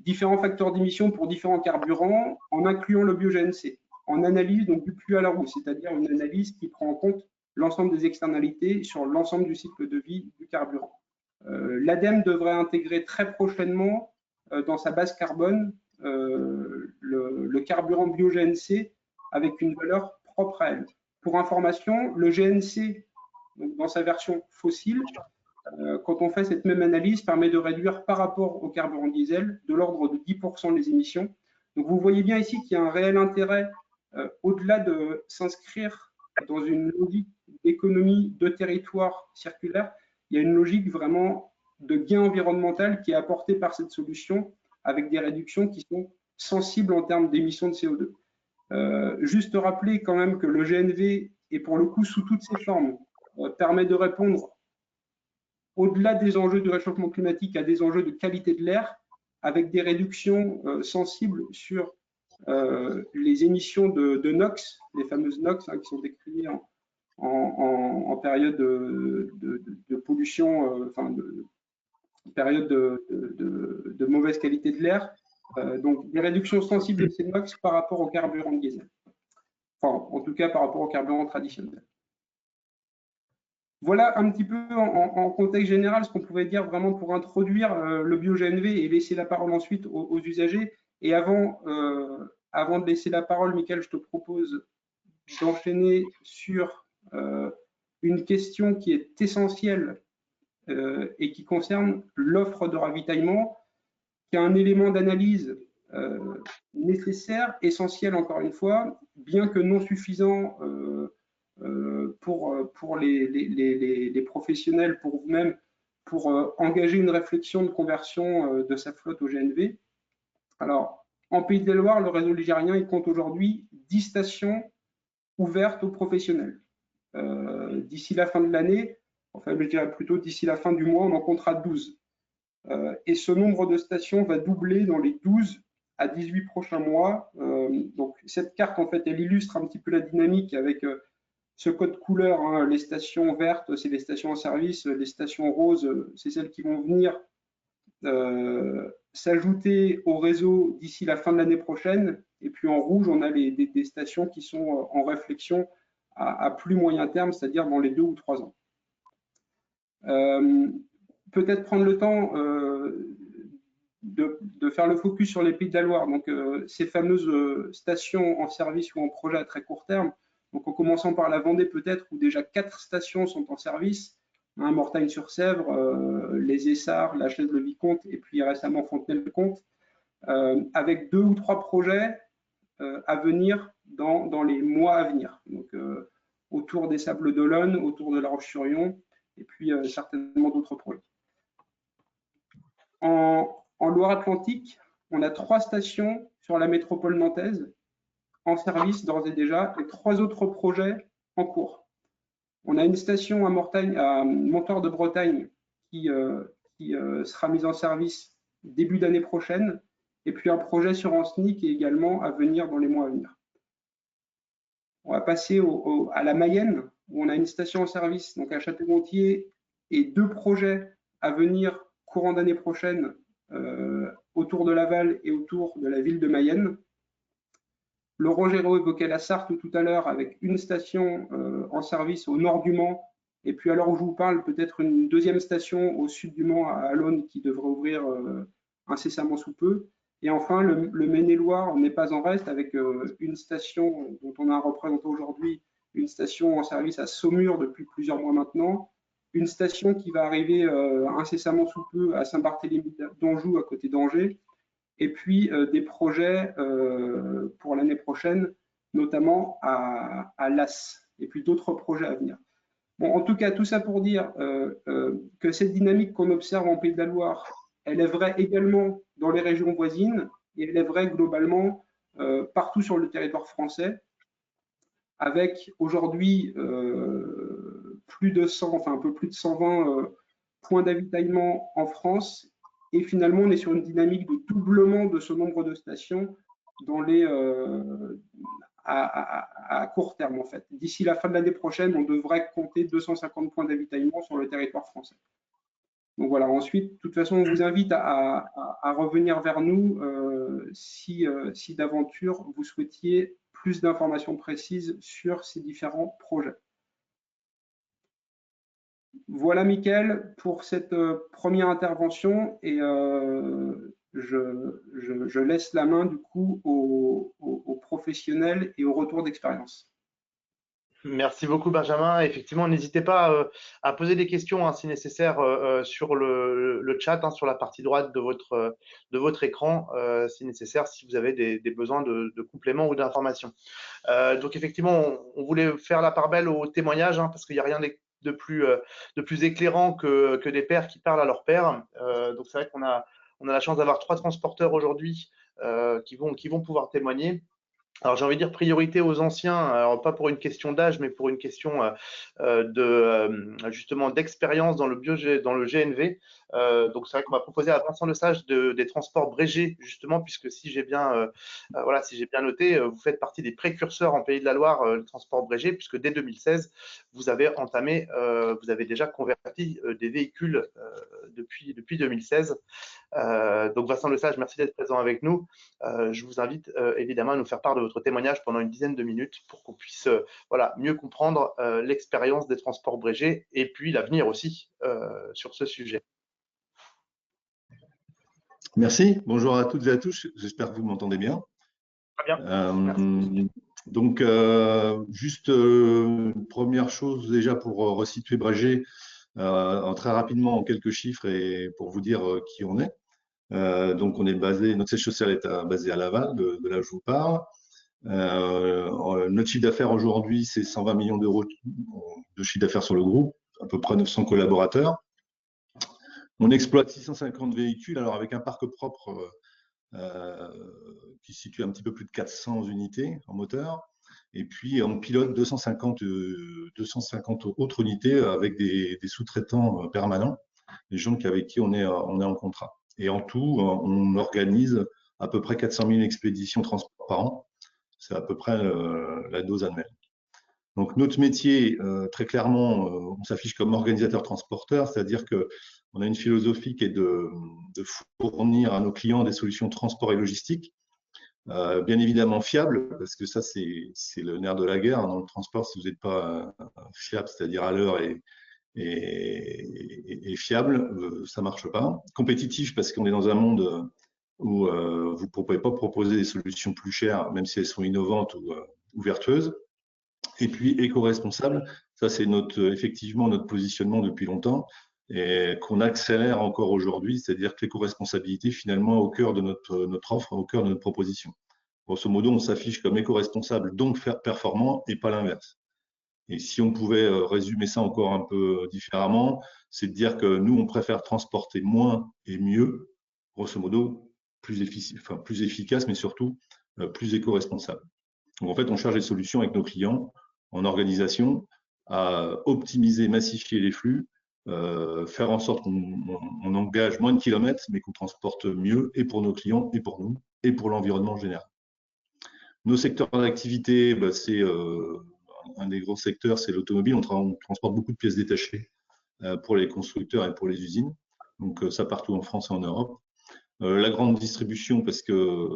différents facteurs d'émission pour différents carburants en incluant le bio-GNC, en analyse donc du pluie à la roue, c'est-à-dire une analyse qui prend en compte l'ensemble des externalités sur l'ensemble du cycle de vie du carburant. L'ADEME devrait intégrer très prochainement dans sa base carbone le carburant bio-GNC avec une valeur propre à elle. Pour information, le GNC donc dans sa version fossile, quand on fait cette même analyse, permet de réduire par rapport au carburant diesel de l'ordre de 10% des émissions. Donc vous voyez bien ici qu'il y a un réel intérêt, au-delà de s'inscrire dans une logique d'économie de territoire circulaire, il y a une logique vraiment de gain environnemental qui est apportée par cette solution avec des réductions qui sont sensibles en termes d'émissions de CO2. Juste rappeler quand même que le GNV, et pour le coup sous toutes ses formes, permet de répondre au-delà des enjeux du réchauffement climatique à des enjeux de qualité de l'air, avec des réductions sensibles sur les émissions de NOx, les fameuses NOx qui sont décriées en période de pollution, enfin de période de mauvaise qualité de l'air. Donc des réductions sensibles de ces NOx par rapport au carburant diesel. Enfin, en tout cas par rapport au carburant traditionnel. Voilà un petit peu en contexte général ce qu'on pouvait dire vraiment pour introduire le bio-GNV et laisser la parole ensuite aux usagers. Et avant de laisser la parole, Mickaël, je te propose d'enchaîner sur une question qui est essentielle et qui concerne l'offre de ravitaillement, qui est un élément d'analyse nécessaire, essentiel encore une fois, bien que non suffisant pour les professionnels, pour vous-même, pour engager une réflexion de conversion de sa flotte au GNV. Alors, en Pays de la Loire, le réseau ligérien, il compte aujourd'hui 10 stations ouvertes aux professionnels. D'ici la fin de l'année, enfin je dirais plutôt d'ici la fin du mois, on en comptera 12. Et ce nombre de stations va doubler dans les 12 à 18 prochains mois. Donc cette carte, en fait, elle illustre un petit peu la dynamique avec ce code couleur, hein. Les stations vertes, c'est les stations en service, les stations roses, c'est celles qui vont venir s'ajouter au réseau d'ici la fin de l'année prochaine. Et puis en rouge, on a des stations qui sont en réflexion à plus moyen terme, c'est-à-dire dans les 2 ou 3 ans. Peut-être prendre le temps de faire le focus sur les Pays de la Loire, donc ces fameuses stations en service ou en projet à très court terme. Donc en commençant par la Vendée peut-être, où déjà 4 stations sont en service, hein, Mortagne-sur-Sèvre, les Essarts, la Chaise-le-Vicomte et puis récemment Fontenay-le-Comte, avec 2 ou 3 projets à venir dans les mois à venir. Donc autour des Sables d'Olonne, autour de La Roche-sur-Yon, et puis certainement d'autres projets. En Loire-Atlantique, on a 3 stations sur la métropole nantaise en service d'ores et déjà, et 3 autres projets en cours. On a une station à Montoire de Bretagne qui sera mise en service début d'année prochaine, et puis un projet sur Anceny qui est également à venir dans les mois à venir. On va passer à la Mayenne, où on a une station en service donc à Château-Gontier et 2 projets à venir courant d'année prochaine autour de Laval et autour de la ville de Mayenne. Laurent Géraud évoquait la Sarthe tout à l'heure avec une station en service au nord du Mans, et puis à l'heure où je vous parle, peut-être une 2e station au sud du Mans à Alonne qui devrait ouvrir incessamment sous peu. Et enfin, le Maine-et-Loire n'est pas en reste avec une station dont on a un représentant aujourd'hui, une station en service à Saumur depuis plusieurs mois maintenant, une station qui va arriver incessamment sous peu à Saint-Barthélemy d'Anjou à côté d'Angers, et puis des projets pour l'année prochaine, notamment à Las, et puis d'autres projets à venir. Bon, en tout cas, tout ça pour dire que cette dynamique qu'on observe en Pays de la Loire, elle est vraie également dans les régions voisines, et elle est vraie globalement partout sur le territoire français, avec aujourd'hui plus de 100, enfin un peu plus de 120 points d'avitaillement en France. Et finalement, on est sur une dynamique de doublement de ce nombre de stations dans à court terme, en fait. D'ici la fin de l'année prochaine, on devrait compter 250 points d'avitaillement sur le territoire français. Donc voilà, ensuite, de toute façon, on vous invite à revenir vers nous si d'aventure vous souhaitiez plus d'informations précises sur ces différents projets. Voilà, Mickaël, pour cette première intervention, et je laisse la main du coup aux professionnels et au retour d'expérience. Merci beaucoup Benjamin. Effectivement, n'hésitez pas à poser des questions hein, si nécessaire sur le chat, hein, sur la partie droite de votre écran, si nécessaire, si vous avez des besoins de compléments ou d'informations. Donc effectivement, on voulait faire la part belle au témoignage, hein, parce qu'il n'y a rien de plus éclairant que des pères qui parlent à leurs pères. Donc c'est vrai on a la chance d'avoir 3 transporteurs aujourd'hui qui vont pouvoir témoigner. Alors j'ai envie de dire priorité aux anciens, alors pas pour une question d'âge, mais pour une question justement d'expérience dans dans le GNV. Donc c'est vrai qu'on va proposer à Vincent Lesage des transports Brégé justement, puisque si j'ai bien voilà, si j'ai bien noté, vous faites partie des précurseurs en Pays de la Loire le transport Brégé, puisque dès 2016 vous avez entamé, vous avez déjà converti des véhicules depuis 2016. Donc Vincent Lesage, merci d'être présent avec nous. Je vous invite évidemment à nous faire part de votre témoignage pendant une dizaine de minutes pour qu'on puisse voilà, mieux comprendre l'expérience des transports Brégé et puis l'avenir aussi sur ce sujet. Merci, bonjour à toutes et à tous, j'espère que vous m'entendez bien. Très bien. Donc, juste première chose déjà pour resituer Brégé, très rapidement en quelques chiffres et pour vous dire qui on est. Donc, on est basé, notre siège social est basé à Laval, de là où je vous parle. Notre chiffre d'affaires aujourd'hui, c'est 120 millions d'euros de chiffre d'affaires sur le groupe, à peu près 900 collaborateurs. On exploite 650 véhicules, alors avec un parc propre qui se situe un petit peu plus de 400 unités en moteur. Et puis, on pilote 250 autres unités avec des sous-traitants permanents, des gens avec qui on est en contrat. Et en tout, on organise à peu près 400 000 expéditions transport par an. C'est à peu près la dose annuelle. Donc, notre métier, très clairement, on s'affiche comme organisateur-transporteur, c'est-à-dire qu'on a une philosophie qui est de fournir à nos clients des solutions de transport et logistique, bien évidemment fiables, parce que ça, c'est le nerf de la guerre. Dans le transport, si vous n'êtes pas fiable, c'est-à-dire à l'heure et fiable, ça ne marche pas. Compétitif, parce qu'on est dans un monde où vous ne pouvez pas proposer des solutions plus chères, même si elles sont innovantes ou vertueuses. Et puis éco-responsable, ça c'est effectivement notre positionnement depuis longtemps et qu'on accélère encore aujourd'hui, c'est-à-dire que l'éco-responsabilité finalement au cœur de notre offre, au cœur de notre proposition. Grosso modo, on s'affiche comme éco-responsable, donc performant et pas l'inverse. Et si on pouvait résumer ça encore un peu différemment, c'est de dire que nous, on préfère transporter moins et mieux, grosso modo, plus efficace, mais surtout plus éco-responsable. Donc en fait, on cherche des solutions avec nos clients en organisation à optimiser, massifier les flux, faire en sorte qu'on engage moins de kilomètres, mais qu'on transporte mieux et pour nos clients et pour nous et pour l'environnement en général. Nos secteurs d'activité, c'est un des gros secteurs, c'est l'automobile. On transporte beaucoup de pièces détachées pour les constructeurs et pour les usines. Donc ça partout en France et en Europe. La grande distribution, parce que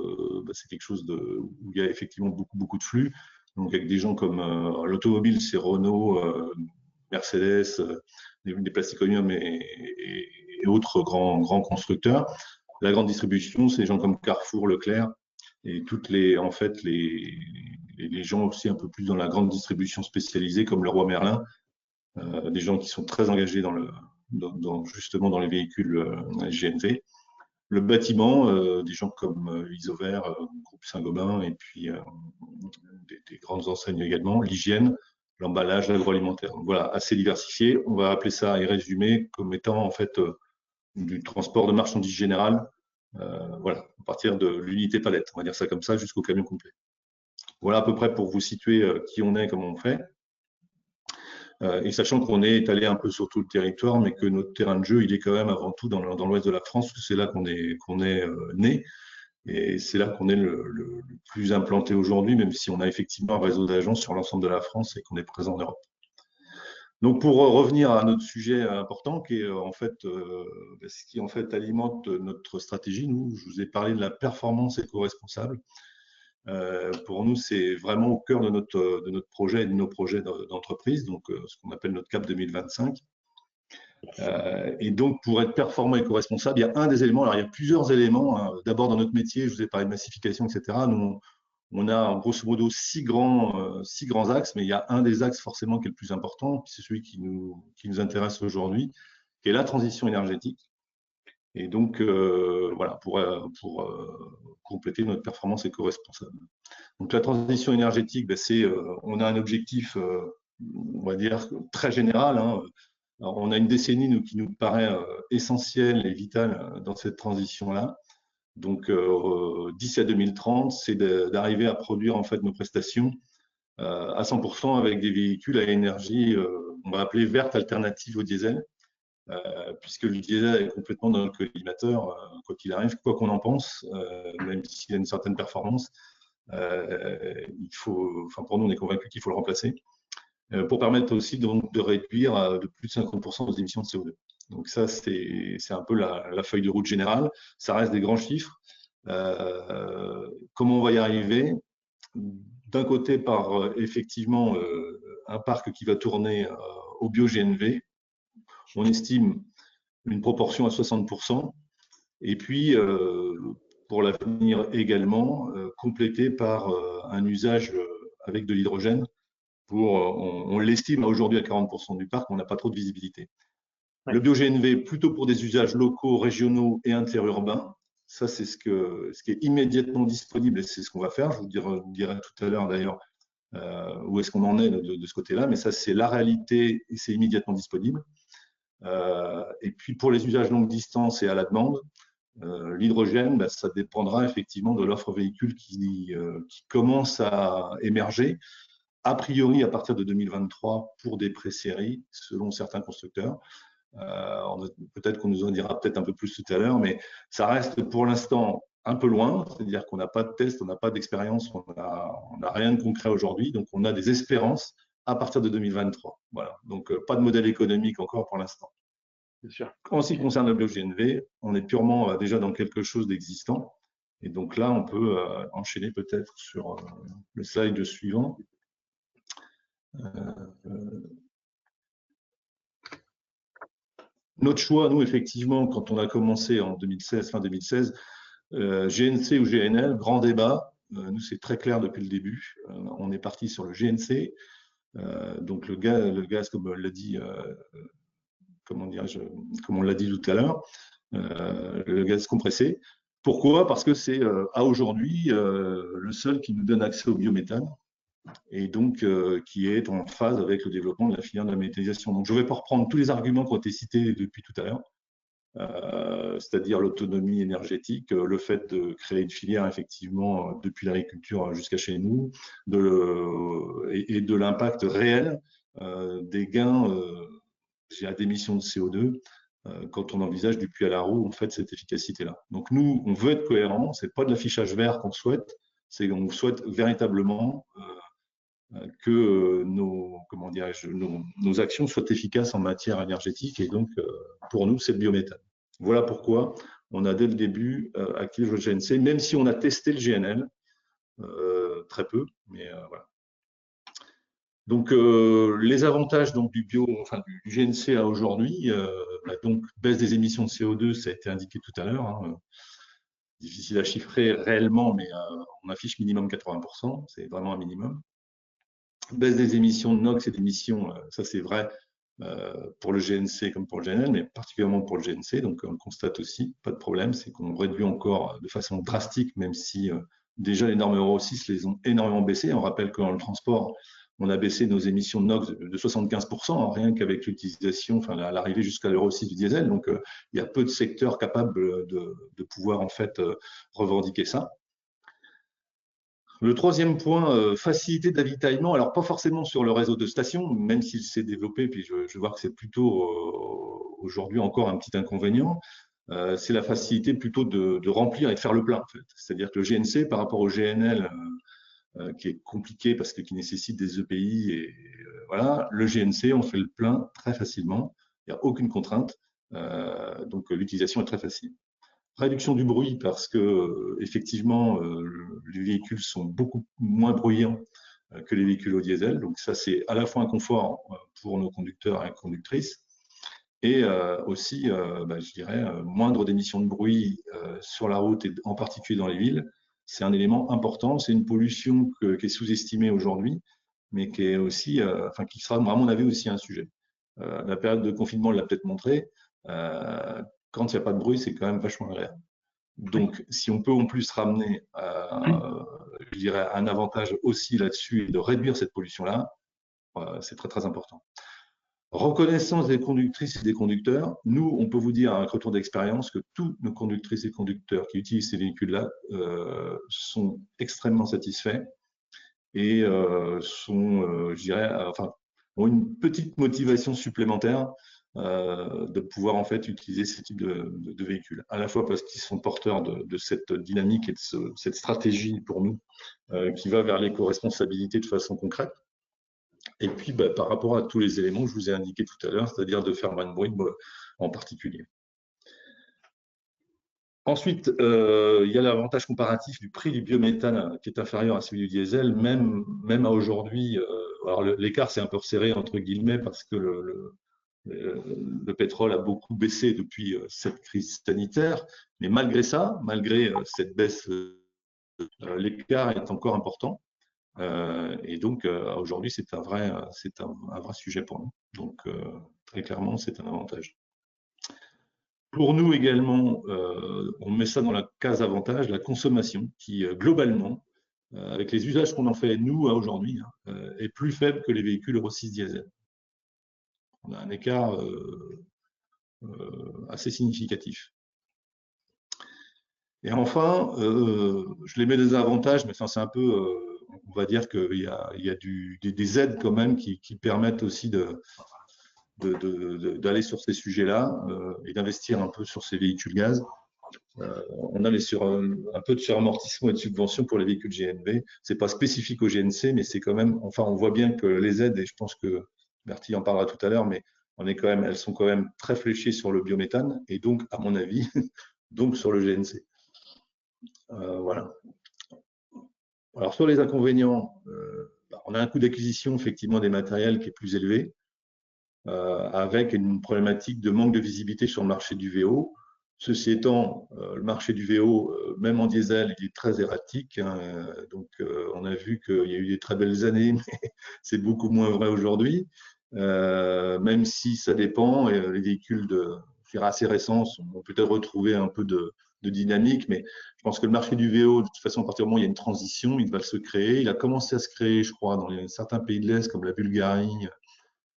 c'est quelque chose où il y a effectivement beaucoup de flux. Donc avec des gens comme l'automobile, c'est Renault, Mercedes, des Plasticonium et autres grands constructeurs. La grande distribution, c'est des gens comme Carrefour, Leclerc et en fait les gens aussi un peu plus dans la grande distribution spécialisée comme Leroy Merlin, des gens qui sont très engagés justement dans les véhicules GNV. Le bâtiment, des gens comme Isover, Groupe Saint-Gobain, et puis des grandes enseignes également, l'hygiène, l'emballage, l'agroalimentaire. Donc voilà, assez diversifié. On va appeler ça et résumer comme étant en fait du transport de marchandises générales, voilà, à partir de l'unité palette, on va dire ça comme ça, jusqu'au camion complet. Voilà à peu près pour vous situer qui on est, comment on fait. Et sachant qu'on est étalé un peu sur tout le territoire, mais que notre terrain de jeu, il est quand même avant tout dans l'ouest de la France, parce que c'est là qu'on est né, et c'est là qu'on est le plus implanté aujourd'hui, même si on a effectivement un réseau d'agences sur l'ensemble de la France et qu'on est présent en Europe. Donc pour revenir à notre sujet important, qui est en fait ce qui en fait alimente notre stratégie, nous, je vous ai parlé de la performance éco-responsable. Pour nous, c'est vraiment au cœur de notre projet et de nos projets d'entreprise, donc ce qu'on appelle notre CAP 2025. Et donc, pour être performant et éco-responsable, il y a un des éléments, alors il y a plusieurs éléments. Hein. D'abord, dans notre métier, je vous ai parlé de massification, etc. Nous, On a grosso modo 6 grands axes, mais il y a un des axes forcément qui est le plus important, c'est celui qui nous intéresse aujourd'hui, qui est la transition énergétique. Et donc, voilà, pour compléter notre performance éco-responsable. Donc, la transition énergétique, ben, on a un objectif, on va dire, très général. Hein. Alors, on a une décennie qui nous paraît essentielle et vitale dans cette transition-là. Donc, d'ici à 2030, c'est d'arriver à produire en fait nos prestations à 100% avec des véhicules à énergie, on va appeler verte, alternative au diesel. Puisque le diesel est complètement dans le collimateur, quoi qu'il arrive, quoi qu'on en pense, même s'il a une certaine performance, pour nous, on est convaincus qu'il faut le remplacer, pour permettre aussi donc, de réduire de plus de 50% nos émissions de CO2. Donc ça, c'est un peu la feuille de route générale. Ça reste des grands chiffres. Comment on va y arriver? D'un côté, par effectivement un parc qui va tourner au bio-GNV. On estime une proportion à 60%, et puis pour l'avenir également, complété par un usage avec de l'hydrogène. On l'estime aujourd'hui à 40% du parc, on n'a pas trop de visibilité. Ouais. Le bio-GNV, plutôt pour des usages locaux, régionaux et interurbains. Ça, c'est ce qui est immédiatement disponible et c'est ce qu'on va faire. Je vous dirai tout à l'heure d'ailleurs où est-ce qu'on en est de ce côté-là, mais ça, c'est la réalité et c'est immédiatement disponible. Et puis pour les usages longue distance et à la demande, l'hydrogène, ben, ça dépendra effectivement de l'offre véhicule qui commence à émerger, a priori à partir de 2023 pour des pré-séries, selon certains constructeurs. Peut-être qu'on nous en dira peut-être un peu plus tout à l'heure, mais ça reste pour l'instant un peu loin, c'est-à-dire qu'on n'a pas de test, on n'a pas d'expérience, on n'a rien de concret aujourd'hui, donc on a des espérances à partir de 2023. Voilà. Donc, pas de modèle économique encore pour l'instant. Bien sûr. En ce qui concerne le bio-GNV, on est purement déjà dans quelque chose d'existant. Et donc là, on peut enchaîner peut-être sur le slide suivant. Notre choix, nous, effectivement, quand on a commencé en 2016, fin 2016, GNC ou GNL, grand débat. Nous, c'est très clair depuis le début. On est parti sur le GNC. Donc le gaz, comme on l'a dit, comme on l'a dit tout à l'heure, le gaz compressé. Pourquoi? Parce que c'est à aujourd'hui le seul qui nous donne accès au biométhane et donc qui est en phase avec le développement de la filière de la méthanisation. Donc je ne vais pas reprendre tous les arguments qui ont été cités depuis tout à l'heure, c'est-à-dire l'autonomie énergétique, le fait de créer une filière effectivement depuis l'agriculture jusqu'à chez nous, et de l'impact réel des gains d'émissions de CO2 quand on envisage du puits à la roue, en fait, cette efficacité-là. Donc nous, on veut être cohérent, c'est pas de l'affichage vert qu'on souhaite, c'est qu'on souhaite véritablement que nos actions soient efficaces en matière énergétique et donc pour nous, c'est le biométhane. Voilà pourquoi on a dès le début activé le GNC, même si on a testé le GNL, très peu, mais voilà. Donc, les avantages donc, du GNC à aujourd'hui, donc baisse des émissions de CO2, ça a été indiqué tout à l'heure. Hein, difficile à chiffrer réellement, mais on affiche minimum 80%, c'est vraiment un minimum. Baisse des émissions de NOx et d'émissions, ça c'est vrai pour le GNC comme pour le GNL, mais particulièrement pour le GNC. Donc, on constate aussi, pas de problème, c'est qu'on réduit encore de façon drastique, même si déjà les normes Euro 6 les ont énormément baissées. On rappelle que dans le transport, on a baissé nos émissions de NOx de 75%, rien qu'avec l'utilisation, enfin à l'arrivée jusqu'à l'Euro 6 du diesel. Donc, il y a peu de secteurs capables de pouvoir en fait revendiquer ça. Le troisième point, facilité d'avitaillement. Alors, pas forcément sur le réseau de stations, même s'il s'est développé, puis je vois que c'est plutôt aujourd'hui encore un petit inconvénient. C'est la facilité plutôt de remplir et de faire le plein, en fait. C'est-à-dire que le GNC, par rapport au GNL, qui est compliqué parce qu'il nécessite des EPI, et voilà, le GNC, on fait le plein très facilement. Il n'y a aucune contrainte. Donc, l'utilisation est très facile. Réduction du bruit parce que effectivement les véhicules sont beaucoup moins bruyants que les véhicules au diesel, donc ça c'est à la fois un confort pour nos conducteurs et conductrices et aussi je dirais moindre d'émissions de bruit sur la route et en particulier dans les villes c'est un élément important. C'est une pollution qui est sous-estimée aujourd'hui, mais qui est aussi, qui sera, à mon avis, aussi un sujet. La période de confinement l'a peut-être montré. Quand il n'y a pas de bruit, c'est quand même vachement agréable. Donc, si on peut en plus ramener, je dirais, un avantage aussi là-dessus et de réduire cette pollution-là, c'est très, très important. Reconnaissance des conductrices et des conducteurs. Nous, on peut vous dire, avec retour d'expérience, que tous nos conductrices et conducteurs qui utilisent ces véhicules-là sont extrêmement satisfaits et sont, je dirais, ont une petite motivation supplémentaire de pouvoir en fait utiliser ce type de véhicules, à la fois parce qu'ils sont porteurs de cette dynamique et de cette stratégie pour nous qui va vers l'éco-responsabilité de façon concrète. Et puis, par rapport à tous les éléments que je vous ai indiqués tout à l'heure, c'est-à-dire de faire moins de bruit en particulier. Ensuite, il y a l'avantage comparatif du prix du biométhane qui est inférieur à celui du diesel, même à aujourd'hui. Alors, l'écart s'est un peu resserré, entre guillemets, parce que le pétrole a beaucoup baissé depuis cette crise sanitaire. Mais malgré ça, malgré cette baisse, l'écart est encore important. Et donc, aujourd'hui, c'est un vrai sujet pour nous. Donc, très clairement, c'est un avantage. Pour nous également, on met ça dans la case avantage, la consommation, qui globalement, avec les usages qu'on en fait nous aujourd'hui, est plus faible que les véhicules Euro 6 diesel. On a un écart assez significatif. Et enfin, je les mets des avantages, mais c'est un peu, on va dire qu'il y a des aides quand même qui permettent aussi d'aller sur ces sujets-là et d'investir un peu sur ces véhicules gaz. On a un peu de suramortissement et de subvention pour les véhicules GNV. Ce n'est pas spécifique au GNC, mais c'est quand même, enfin, on voit bien que les aides, et je pense que Bertie en parlera tout à l'heure, mais elles sont quand même très fléchées sur le biométhane et donc, à mon avis, donc sur le GNC. Voilà. Alors, sur les inconvénients, on a un coût d'acquisition, effectivement, des matériels qui est plus élevé, avec une problématique de manque de visibilité sur le marché du VO. Ceci étant, le marché du VO, même en diesel, il est très erratique. Donc, on a vu qu'il y a eu des très belles années, mais c'est beaucoup moins vrai aujourd'hui. Même si ça dépend, et les véhicules assez récents ont peut-être retrouvé un peu de dynamique, mais je pense que le marché du VO, de toute façon, à partir du moment où il y a une transition, il va se créer. Il a commencé à se créer, je crois, dans certains pays de l'Est, comme la Bulgarie,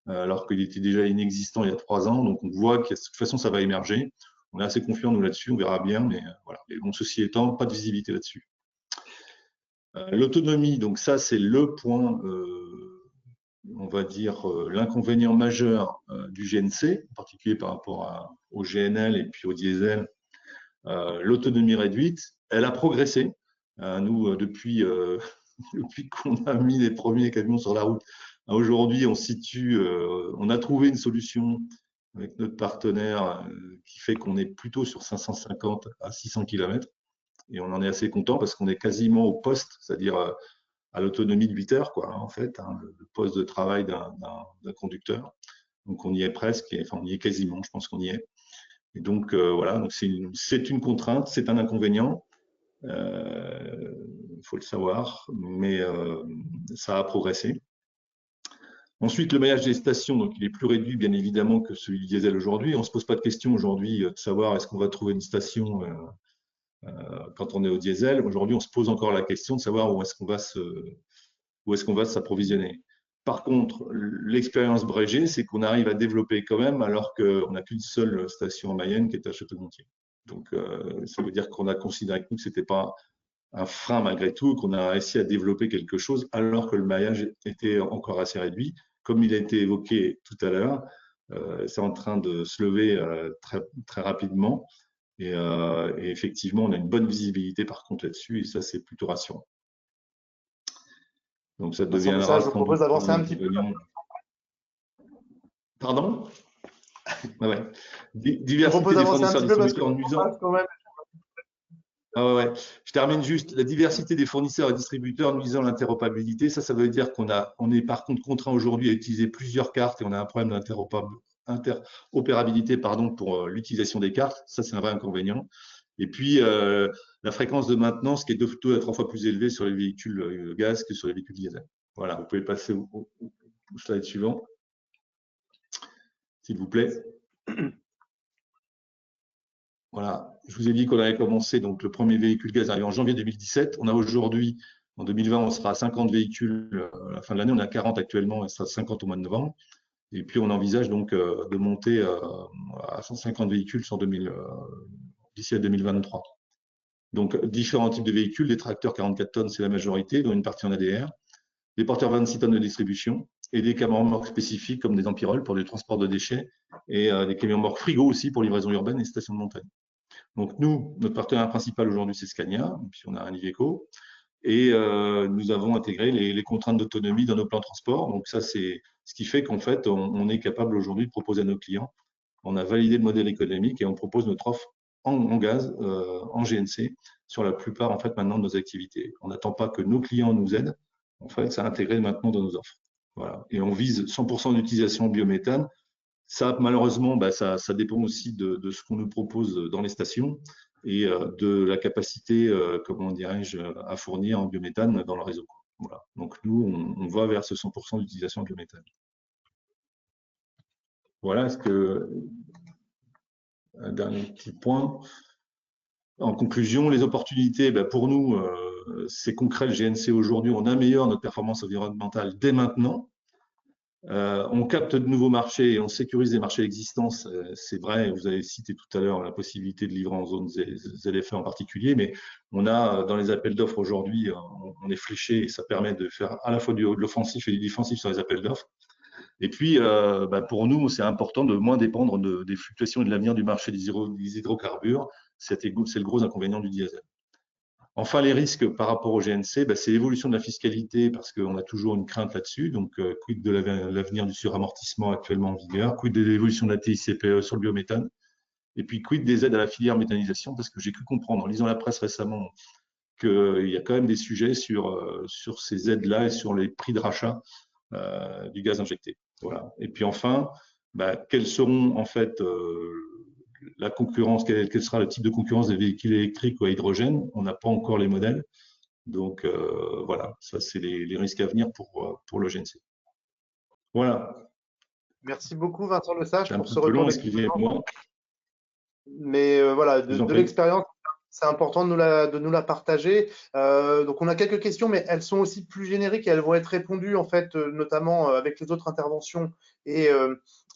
alors qu'il était déjà inexistant il y a 3 ans. Donc, on voit que de toute façon, ça va émerger. On est assez confiants, nous, là-dessus, on verra bien, mais voilà. Et bon, ceci étant, pas de visibilité là-dessus. L'autonomie, donc ça, c'est le point, on va dire, l'inconvénient majeur du GNC, en particulier par rapport au GNL et puis au diesel. L'autonomie réduite, elle a progressé. Nous, depuis qu'on a mis les premiers camions sur la route, aujourd'hui, on a trouvé une solution avec notre partenaire qui fait qu'on est plutôt sur 550 à 600 km. Et on en est assez content parce qu'on est quasiment au poste, c'est-à-dire à l'autonomie de 8 heures, quoi, en fait, le poste de travail d'un conducteur. Donc, on y est presque, enfin, on y est quasiment, je pense qu'on y est. Et donc, voilà, donc c'est une contrainte, c'est un inconvénient. Il faut le savoir, mais ça a progressé. Ensuite, le maillage des stations, donc il est plus réduit bien évidemment que celui du diesel aujourd'hui. On ne se pose pas de question aujourd'hui de savoir est-ce qu'on va trouver une station quand on est au diesel. Aujourd'hui, on se pose encore la question de savoir où est-ce qu'on va s'approvisionner. Par contre, l'expérience Breger, c'est qu'on arrive à développer quand même alors qu'on n'a qu'une seule station en Mayenne qui est à Château-Gontier. Donc, ça veut dire qu'on a considéré que nous, ce n'était pas un frein malgré tout, qu'on a réussi à développer quelque chose alors que le maillage était encore assez réduit. Comme il a été évoqué tout à l'heure, c'est en train de se lever très, très rapidement. Et effectivement, on a une bonne visibilité par contre là-dessus, et ça, c'est plutôt rassurant. Donc, ça deviendra. Ça, je vous propose d'avancer un petit peu. Pardon? Ouais. Je propose d'avancer un petit peu parce qu'on passe quand même. Ouais. Je termine juste. La diversité des fournisseurs et distributeurs nuisant à l'interopérabilité, ça veut dire qu'on est par contre contraint aujourd'hui à utiliser plusieurs cartes et on a un problème d'interopérabilité pour l'utilisation des cartes. Ça, c'est un vrai inconvénient. Et puis, la fréquence de maintenance qui est 2 à 3 fois plus élevée sur les véhicules gaz que sur les véhicules diesel. Voilà, vous pouvez passer au slide suivant, s'il vous plaît. Voilà, je vous ai dit qu'on avait commencé, donc le premier véhicule gaz arrivé en janvier 2017. On a aujourd'hui, en 2020, on sera à 50 véhicules à la fin de l'année. On a 40 actuellement et ça sera 50 au mois de novembre. Et puis, on envisage donc de monter à 150 véhicules d'ici à 2023. Donc, différents types de véhicules. Les tracteurs 44 tonnes, c'est la majorité, dont une partie en ADR. Les porteurs 26 tonnes de distribution et des camions remorques spécifiques comme des empiroles pour du transport de déchets et des camions remorques frigo aussi pour livraison urbaine et stations de montagne. Donc, nous, notre partenaire principal aujourd'hui, c'est Scania, puis on a un Iveco. Et nous avons intégré les contraintes d'autonomie dans nos plans de transport. Donc ça, c'est ce qui fait qu'en fait, on est capable aujourd'hui de proposer à nos clients. On a validé le modèle économique et on propose notre offre en gaz, en GNC, sur la plupart en fait maintenant de nos activités. On n'attend pas que nos clients nous aident. En fait, c'est intégré maintenant dans nos offres. Voilà. Et on vise 100% d'utilisation biométhane. Ça, malheureusement, ça dépend aussi de ce qu'on nous propose dans les stations et de la capacité, comment dirais-je, à fournir en biométhane dans le réseau. Voilà. Donc, nous, on va vers ce 100% d'utilisation en biométhane. Voilà, un dernier petit point. En conclusion, les opportunités, pour nous, c'est concret, le GNC aujourd'hui, on améliore notre performance environnementale dès maintenant. On capte de nouveaux marchés et on sécurise les marchés existants, c'est vrai, vous avez cité tout à l'heure la possibilité de livrer en zone ZFE en particulier, mais on a dans les appels d'offres aujourd'hui, on est fléché et ça permet de faire à la fois de l'offensif et du défensif sur les appels d'offres. Et puis, pour nous, c'est important de moins dépendre des fluctuations et de l'avenir du marché des hydrocarbures. C'est le gros inconvénient du diesel. Enfin, les risques par rapport au GNC, c'est l'évolution de la fiscalité parce qu'on a toujours une crainte là-dessus. Donc, quid de l'avenir du suramortissement actuellement en vigueur, quid de l'évolution de la TICPE sur le biométhane, et puis quid des aides à la filière méthanisation, parce que j'ai cru comprendre en lisant la presse récemment qu'il y a quand même des sujets sur ces aides-là et sur les prix de rachat du gaz injecté. Voilà. Et puis enfin, quels seront en fait la concurrence, quel sera le type de concurrence des véhicules électriques ou à hydrogène? On n'a pas encore les modèles. Donc, voilà, ça, c'est les risques à venir pour le GNC. Voilà. Merci beaucoup, Vincent Lesage, pour ce retour. retour Excusez-moi. Mais voilà, de l'expérience, c'est important de nous la partager. Donc, on a quelques questions, mais elles sont aussi plus génériques et elles vont être répondues, en fait, notamment avec les autres interventions et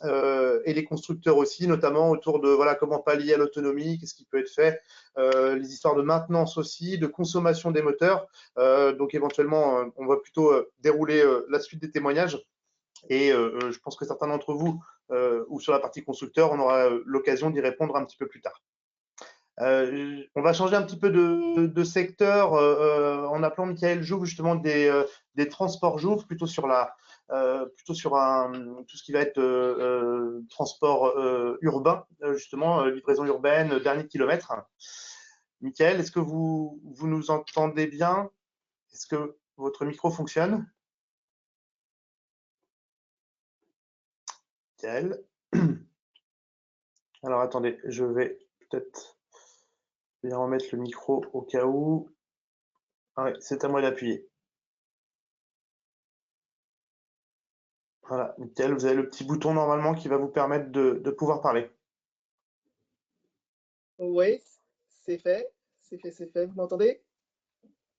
les constructeurs aussi, notamment autour de comment pallier à l'autonomie, qu'est-ce qui peut être fait, les histoires de maintenance aussi, de consommation des moteurs. Donc, éventuellement, on va plutôt dérouler la suite des témoignages. Et je pense que certains d'entre vous, ou sur la partie constructeur, on aura l'occasion d'y répondre un petit peu plus tard. On va changer un petit peu de secteur en appelant Michael Jouve justement des transports Jouve, plutôt sur tout ce qui va être transport urbain, justement, livraison urbaine, dernier kilomètre. Michael, est-ce que vous nous entendez bien? Est-ce que votre micro fonctionne? Michael. Alors attendez, je vais peut-être remettre le micro au cas où. Ah ouais, c'est à moi d'appuyer. Voilà, nickel, vous avez le petit bouton normalement qui va vous permettre de pouvoir parler. Oui, c'est fait, vous m'entendez?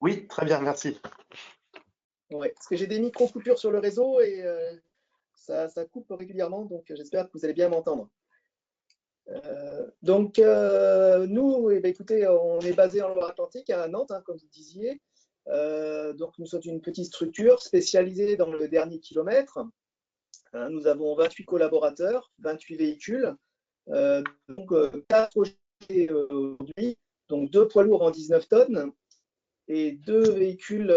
Oui, très bien, merci. Oui, parce que j'ai des micro-coupures sur le réseau et ça coupe régulièrement, donc j'espère que vous allez bien m'entendre. Nous, écoutez, on est basé en Loire-Atlantique, à Nantes, comme vous disiez. Donc, nous sommes une petite structure spécialisée dans le dernier kilomètre. Nous avons 28 collaborateurs, 28 véhicules, donc 4 aujourd'hui, donc 2 poids lourds en 19 tonnes et 2 véhicules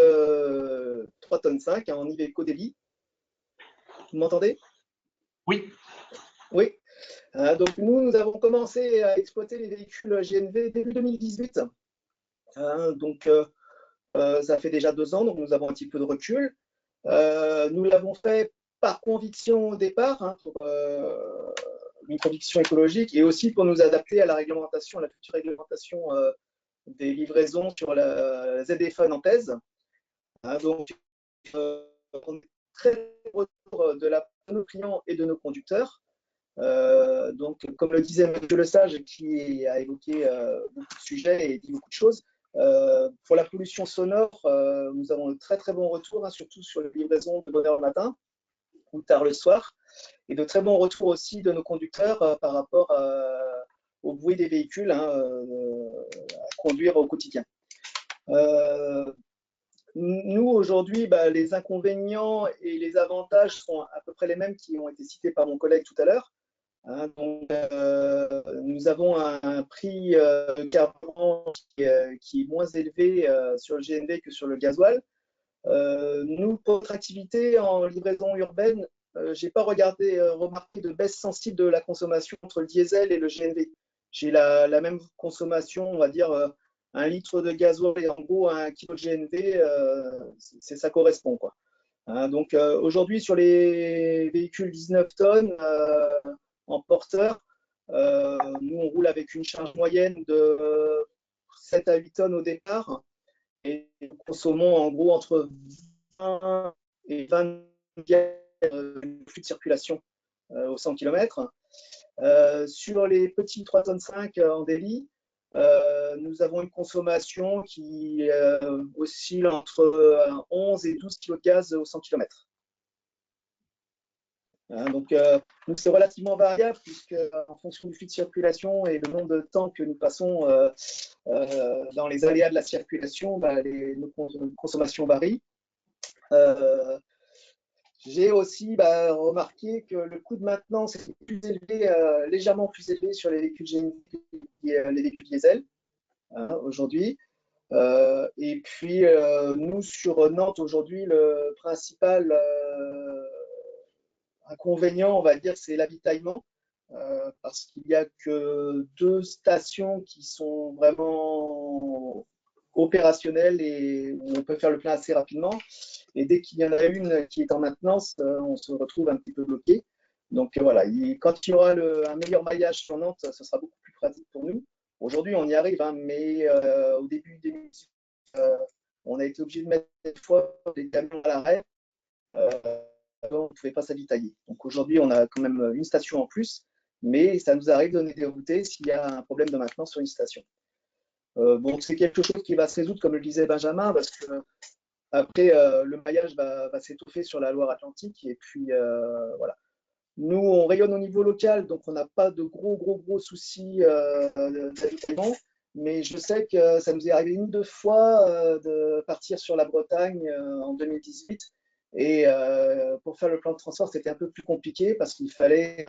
3 tonnes 5 en Iveco Daily. Vous m'entendez? Oui. Oui. Donc nous avons commencé à exploiter les véhicules GNV début 2018. Ça fait déjà 2 ans, donc nous avons un petit peu de recul. Nous l'avons fait par conviction au départ, une conviction écologique et aussi pour nous adapter à la réglementation, à la future réglementation des livraisons sur la ZFE nantaise. Donc, on est très retour de la part de nos clients et de nos conducteurs. Donc, comme le disait M. Lesage, qui a évoqué beaucoup de sujets et dit beaucoup de choses, pour la pollution sonore, nous avons de très très bons retours, surtout sur les livraisons de bonne heure le matin ou tard le soir, et de très bons retours aussi de nos conducteurs par rapport au bruit des véhicules à conduire au quotidien. Nous, aujourd'hui, les inconvénients et les avantages sont à peu près les mêmes qui ont été cités par mon collègue tout à l'heure. Donc, nous avons un prix de carburant qui est moins élevé sur le GNV que sur le gasoil. Nous, pour notre activité en livraison urbaine, je n'ai pas remarqué de baisse sensible de la consommation entre le diesel et le GNV. J'ai la même consommation, on va dire, 1 litre de gasoil et en gros 1 kg de GNV, ça correspond, quoi. Donc aujourd'hui, sur les véhicules 19 tonnes en porteur, nous on roule avec une charge moyenne de 7 à 8 tonnes au départ et nous consommons en gros entre 20 et 20 gallons de flux de circulation au 100 km. Sur les petits 3,5 tonnes en délit, nous avons une consommation qui oscille entre 11 et 12 kg de gaz au 100 km. Donc c'est relativement variable puisque en fonction du flux de circulation et le nombre de temps que nous passons dans les aléas de la circulation, nos consommations varient. J'ai aussi remarqué que le coût de maintenance est plus élevé, légèrement plus élevé sur les véhicules GNV et les véhicules diesel aujourd'hui. Et puis, nous, sur Nantes, aujourd'hui, le principal inconvénient, on va dire, c'est l'avitaillement, parce qu'il n'y a que 2 stations qui sont vraiment opérationnelles et où on peut faire le plein assez rapidement. Et dès qu'il y en a une qui est en maintenance, on se retrouve un petit peu bloqué. Donc voilà, quand il y aura un meilleur maillage sur Nantes, ce sera beaucoup plus pratique pour nous. Aujourd'hui, on y arrive, mais au début 2018, on a été obligé de mettre des fois des camions à l'arrêt. On ne pouvait pas s'avitailler. Donc aujourd'hui, on a quand même une station en plus, mais ça nous arrive de nous dérouter s'il y a un problème de maintenance sur une station. Bon, c'est quelque chose qui va se résoudre, comme le disait Benjamin, parce que après, le maillage va s'étoffer sur la Loire-Atlantique. Et puis, voilà. Nous, on rayonne au niveau local, donc on n'a pas de gros soucis d'avitaillement. Mais je sais que ça nous est arrivé 1 ou 2 fois de partir sur la Bretagne en 2018. Et pour faire le plan de transport, c'était un peu plus compliqué parce qu'il fallait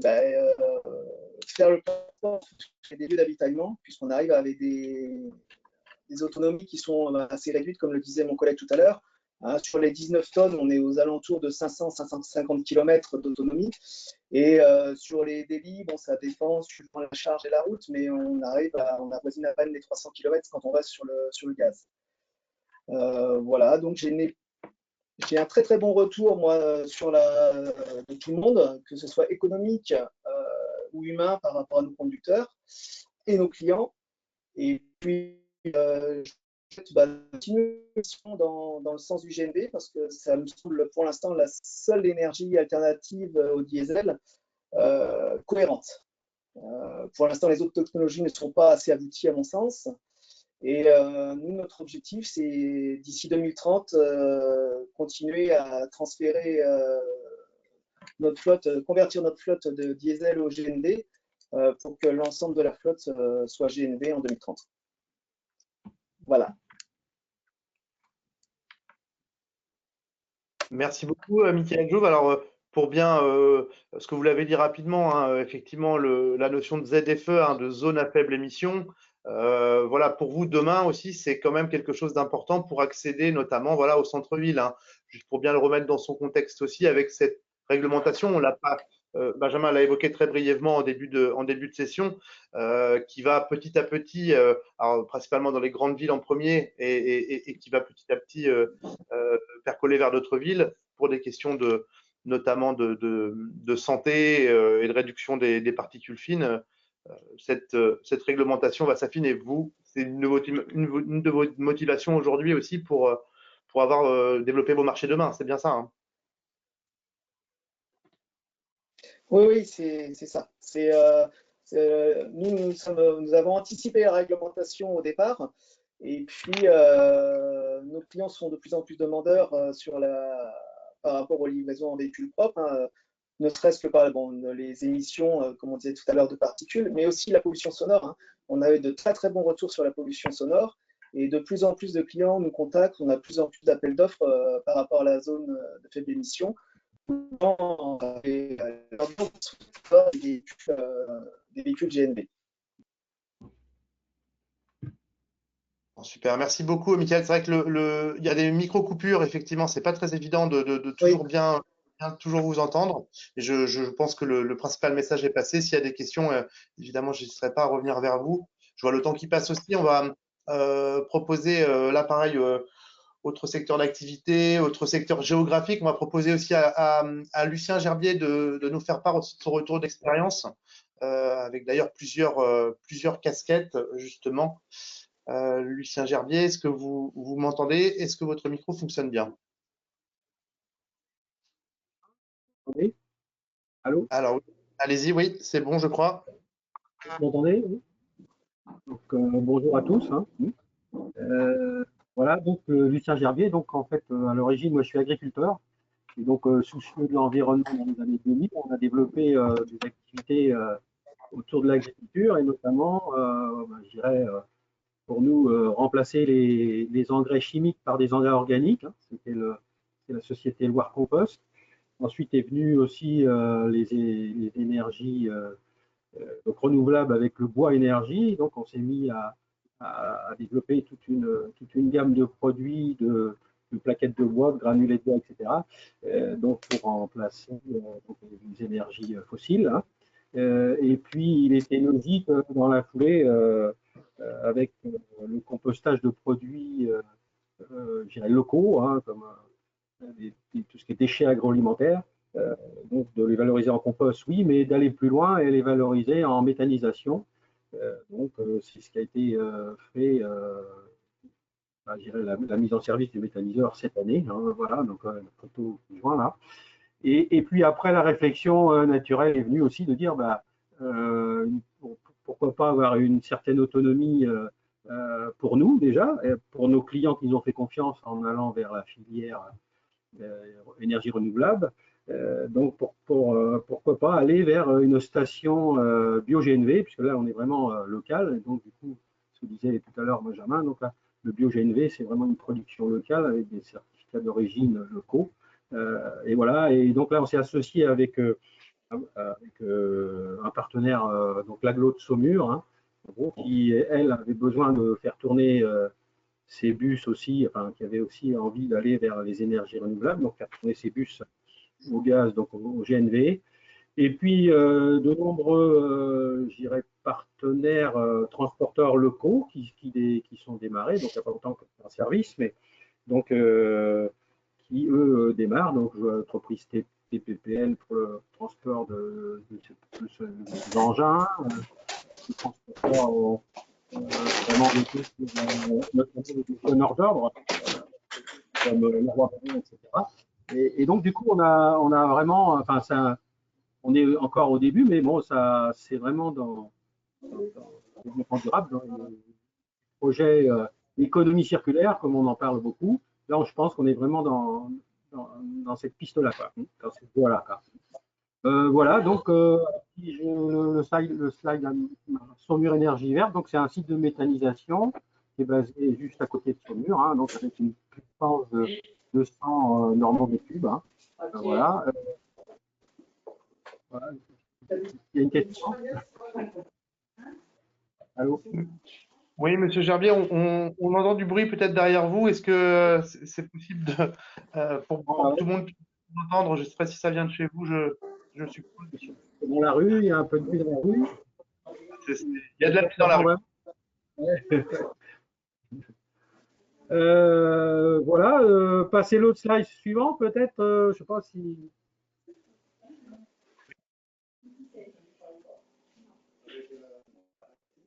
faire le plan de transport sur des lieux d'avitaillement, puisqu'on arrive avec des autonomies qui sont assez réduites, comme le disait mon collègue tout à l'heure. Sur les 19 tonnes, on est aux alentours de 500-550 km d'autonomie. Et sur les délits, bon, ça dépend suivant la charge et la route, mais on avoisine à peine les 300 km quand on reste sur le gaz. Voilà, donc j'ai un très bon retour, moi, de tout le monde, que ce soit économique ou humain par rapport à nos conducteurs et nos clients. Et puis, continuer dans le sens du GNV parce que ça me semble pour l'instant la seule énergie alternative au diesel cohérente. Pour l'instant, les autres technologies ne sont pas assez abouties à mon sens. Et nous, notre objectif, c'est d'ici 2030, continuer à transférer notre flotte, convertir notre flotte de diesel au GNV pour que l'ensemble de la flotte soit GNV en 2030. Voilà. Merci beaucoup, Michael Jouve. Alors, pour bien, ce que vous l'avez dit rapidement, effectivement, la notion de ZFE, de zone à faible émission, voilà, pour vous, demain aussi, c'est quand même quelque chose d'important pour accéder notamment voilà, au centre-ville. Juste pour bien le remettre dans son contexte aussi, avec cette réglementation, on l'a pas. Benjamin l'a évoqué très brièvement en début de session, qui va petit à petit, alors, principalement dans les grandes villes en premier, et qui va petit à petit percoler vers d'autres villes pour des questions notamment de santé et de réduction des particules fines, cette réglementation va s'affiner. Vous, c'est une de vos motivations aujourd'hui aussi pour avoir développé vos marchés demain, c'est bien ça, hein? Oui, c'est ça. Nous avons anticipé la réglementation au départ, et puis nos clients sont de plus en plus demandeurs par rapport aux livraisons en véhicules propres, hein, ne serait-ce que par les émissions, comme on disait tout à l'heure, de particules, mais aussi la pollution sonore, hein. On a eu de très très bons retours sur la pollution sonore, et de plus en plus de clients nous contactent. On a de plus en plus d'appels d'offres par rapport à la zone de faible émission. Des véhicules GNV. Super, merci beaucoup, Michael. C'est vrai que il y a des micro-coupures, effectivement, c'est pas très évident de toujours bien toujours vous entendre. Et je pense que le principal message est passé. S'il y a des questions, évidemment, je n'hésiterai pas à revenir vers vous. Je vois le temps qui passe aussi. On va proposer là, pareil, autre secteur d'activité, autre secteur géographique. On va proposer aussi à Lucien Gerbier de nous faire part de son retour d'expérience, avec d'ailleurs plusieurs casquettes, justement. Lucien Gerbier, est-ce que vous m'entendez? Est-ce que votre micro fonctionne bien? Oui. Allô? Alors, allez-y, oui, c'est bon, je crois. Vous m'entendez? Oui. Donc, bonjour à tous, hein. Voilà, donc Lucien Gerbier, donc en fait, à l'origine, moi je suis agriculteur, et donc soucieux de l'environnement dans les années 2000, on a développé des activités autour de l'agriculture, et notamment, je dirais, pour nous, remplacer les engrais chimiques par des engrais organiques, hein. C'est la société Loire Compost. Ensuite est venu aussi les énergies donc renouvelables avec le bois énergie. Donc on s'est mis à développer toute une gamme de produits, de plaquettes de bois, de granulés de bois, etc. Donc pour remplacer donc les énergies fossiles, hein. Et puis il était logique dans la foulée avec le compostage de produits je dirais locaux, hein, comme tout ce qui est déchets agroalimentaires, donc de les valoriser en compost, oui, mais d'aller plus loin et les valoriser en méthanisation. Donc c'est ce qui a été fait, je dirais la mise en service du méthaniseur cette année, hein, voilà, donc photo juin là. Et puis après la réflexion naturelle est venue aussi de dire pourquoi pas avoir une certaine autonomie pour nous déjà, et pour nos clients qui nous ont fait confiance en allant vers la filière énergie renouvelable. Donc pourquoi pas aller vers une station bio-GNV, puisque là on est vraiment local, et donc du coup, ce que disait tout à l'heure Benjamin, donc là, le bio-GNV c'est vraiment une production locale avec des certificats d'origine locaux. Et voilà, et donc là on s'est associé avec un partenaire, donc l'Aglo de Saumur, hein, qui elle avait besoin de faire tourner ces bus aussi, enfin, qui avaient aussi envie d'aller vers les énergies renouvelables, donc faire tourner ces bus au gaz, donc au GNV. Et puis de nombreux, je dirais, partenaires transporteurs locaux qui sont démarrés, donc il n'y a pas longtemps en service, mais donc qui eux démarrent, donc l'entreprise TPPL pour le transport des engins, le transporteur vraiment notamment des donneurs d'ordre, comme le roi Baron, etc. Et donc, du coup, on a vraiment, enfin, on est encore au début, mais bon, ça, c'est vraiment dans le développement durable, dans le projet économie circulaire, comme on en parle beaucoup. Là, je pense qu'on est vraiment dans cette piste-là, dans cette voie-là. Voilà, donc le slide Saumur Énergie Verte, donc c'est un site de méthanisation qui est basé juste à côté de Saumur, hein, donc avec une puissance de 200 normaux-mètres cubes, hein. Voilà. Voilà. Il y a une question? Allô? Oui, Monsieur Gerbier, on entend du bruit peut-être derrière vous. Est-ce que c'est possible pour que tout le monde puisse vous entendre? Je ne sais pas si ça vient de chez vous, je suppose. Dans la rue, il y a un peu de bruit dans la rue. Il y a de la pluie dans la rue. Voilà, passer l'autre slide suivant, peut-être. Je ne sais pas si.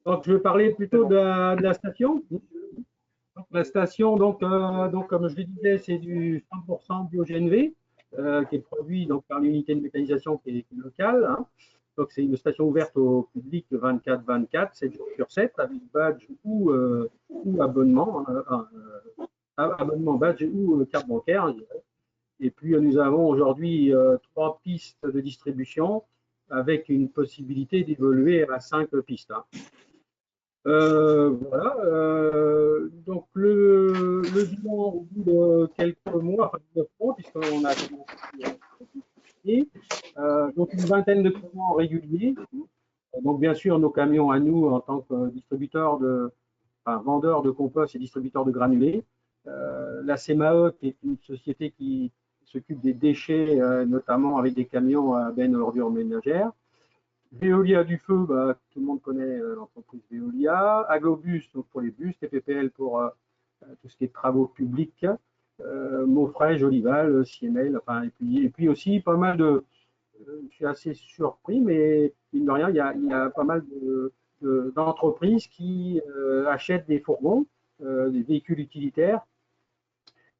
Donc, je vais parler plutôt de la station. Donc, la station, donc, comme je le disais, c'est du 100% bio-GNV qui est produit donc, par l'unité de méthanisation qui est locale. Hein. Donc, c'est une station ouverte au public 24/24, 7 jours sur 7, avec badge ou abonnement, abonnement badge ou carte bancaire. Hein. Et puis, nous avons aujourd'hui 3 pistes de distribution avec une possibilité d'évoluer à 5 pistes. Hein. Voilà. Donc, le bilan au bout de quelques mois, enfin 9 mois, puisqu'on a commencé, donc une vingtaine de camions réguliers. Donc, bien sûr, nos camions à nous, en tant que distributeurs enfin, vendeurs de compost et distributeurs de granulés. La CMAE, qui est une société qui s'occupe des déchets, notamment avec des camions à benne ordures ménagères. Veolia du Feu, bah, tout le monde connaît l'entreprise Veolia. Aglobus, donc pour les bus, TPPL pour tout ce qui est travaux publics. Maufray, Jolival, Siemel, enfin, et puis aussi pas mal de. Je suis assez surpris, mais mine de rien, il y a pas mal d'entreprises qui achètent des fourgons, des véhicules utilitaires,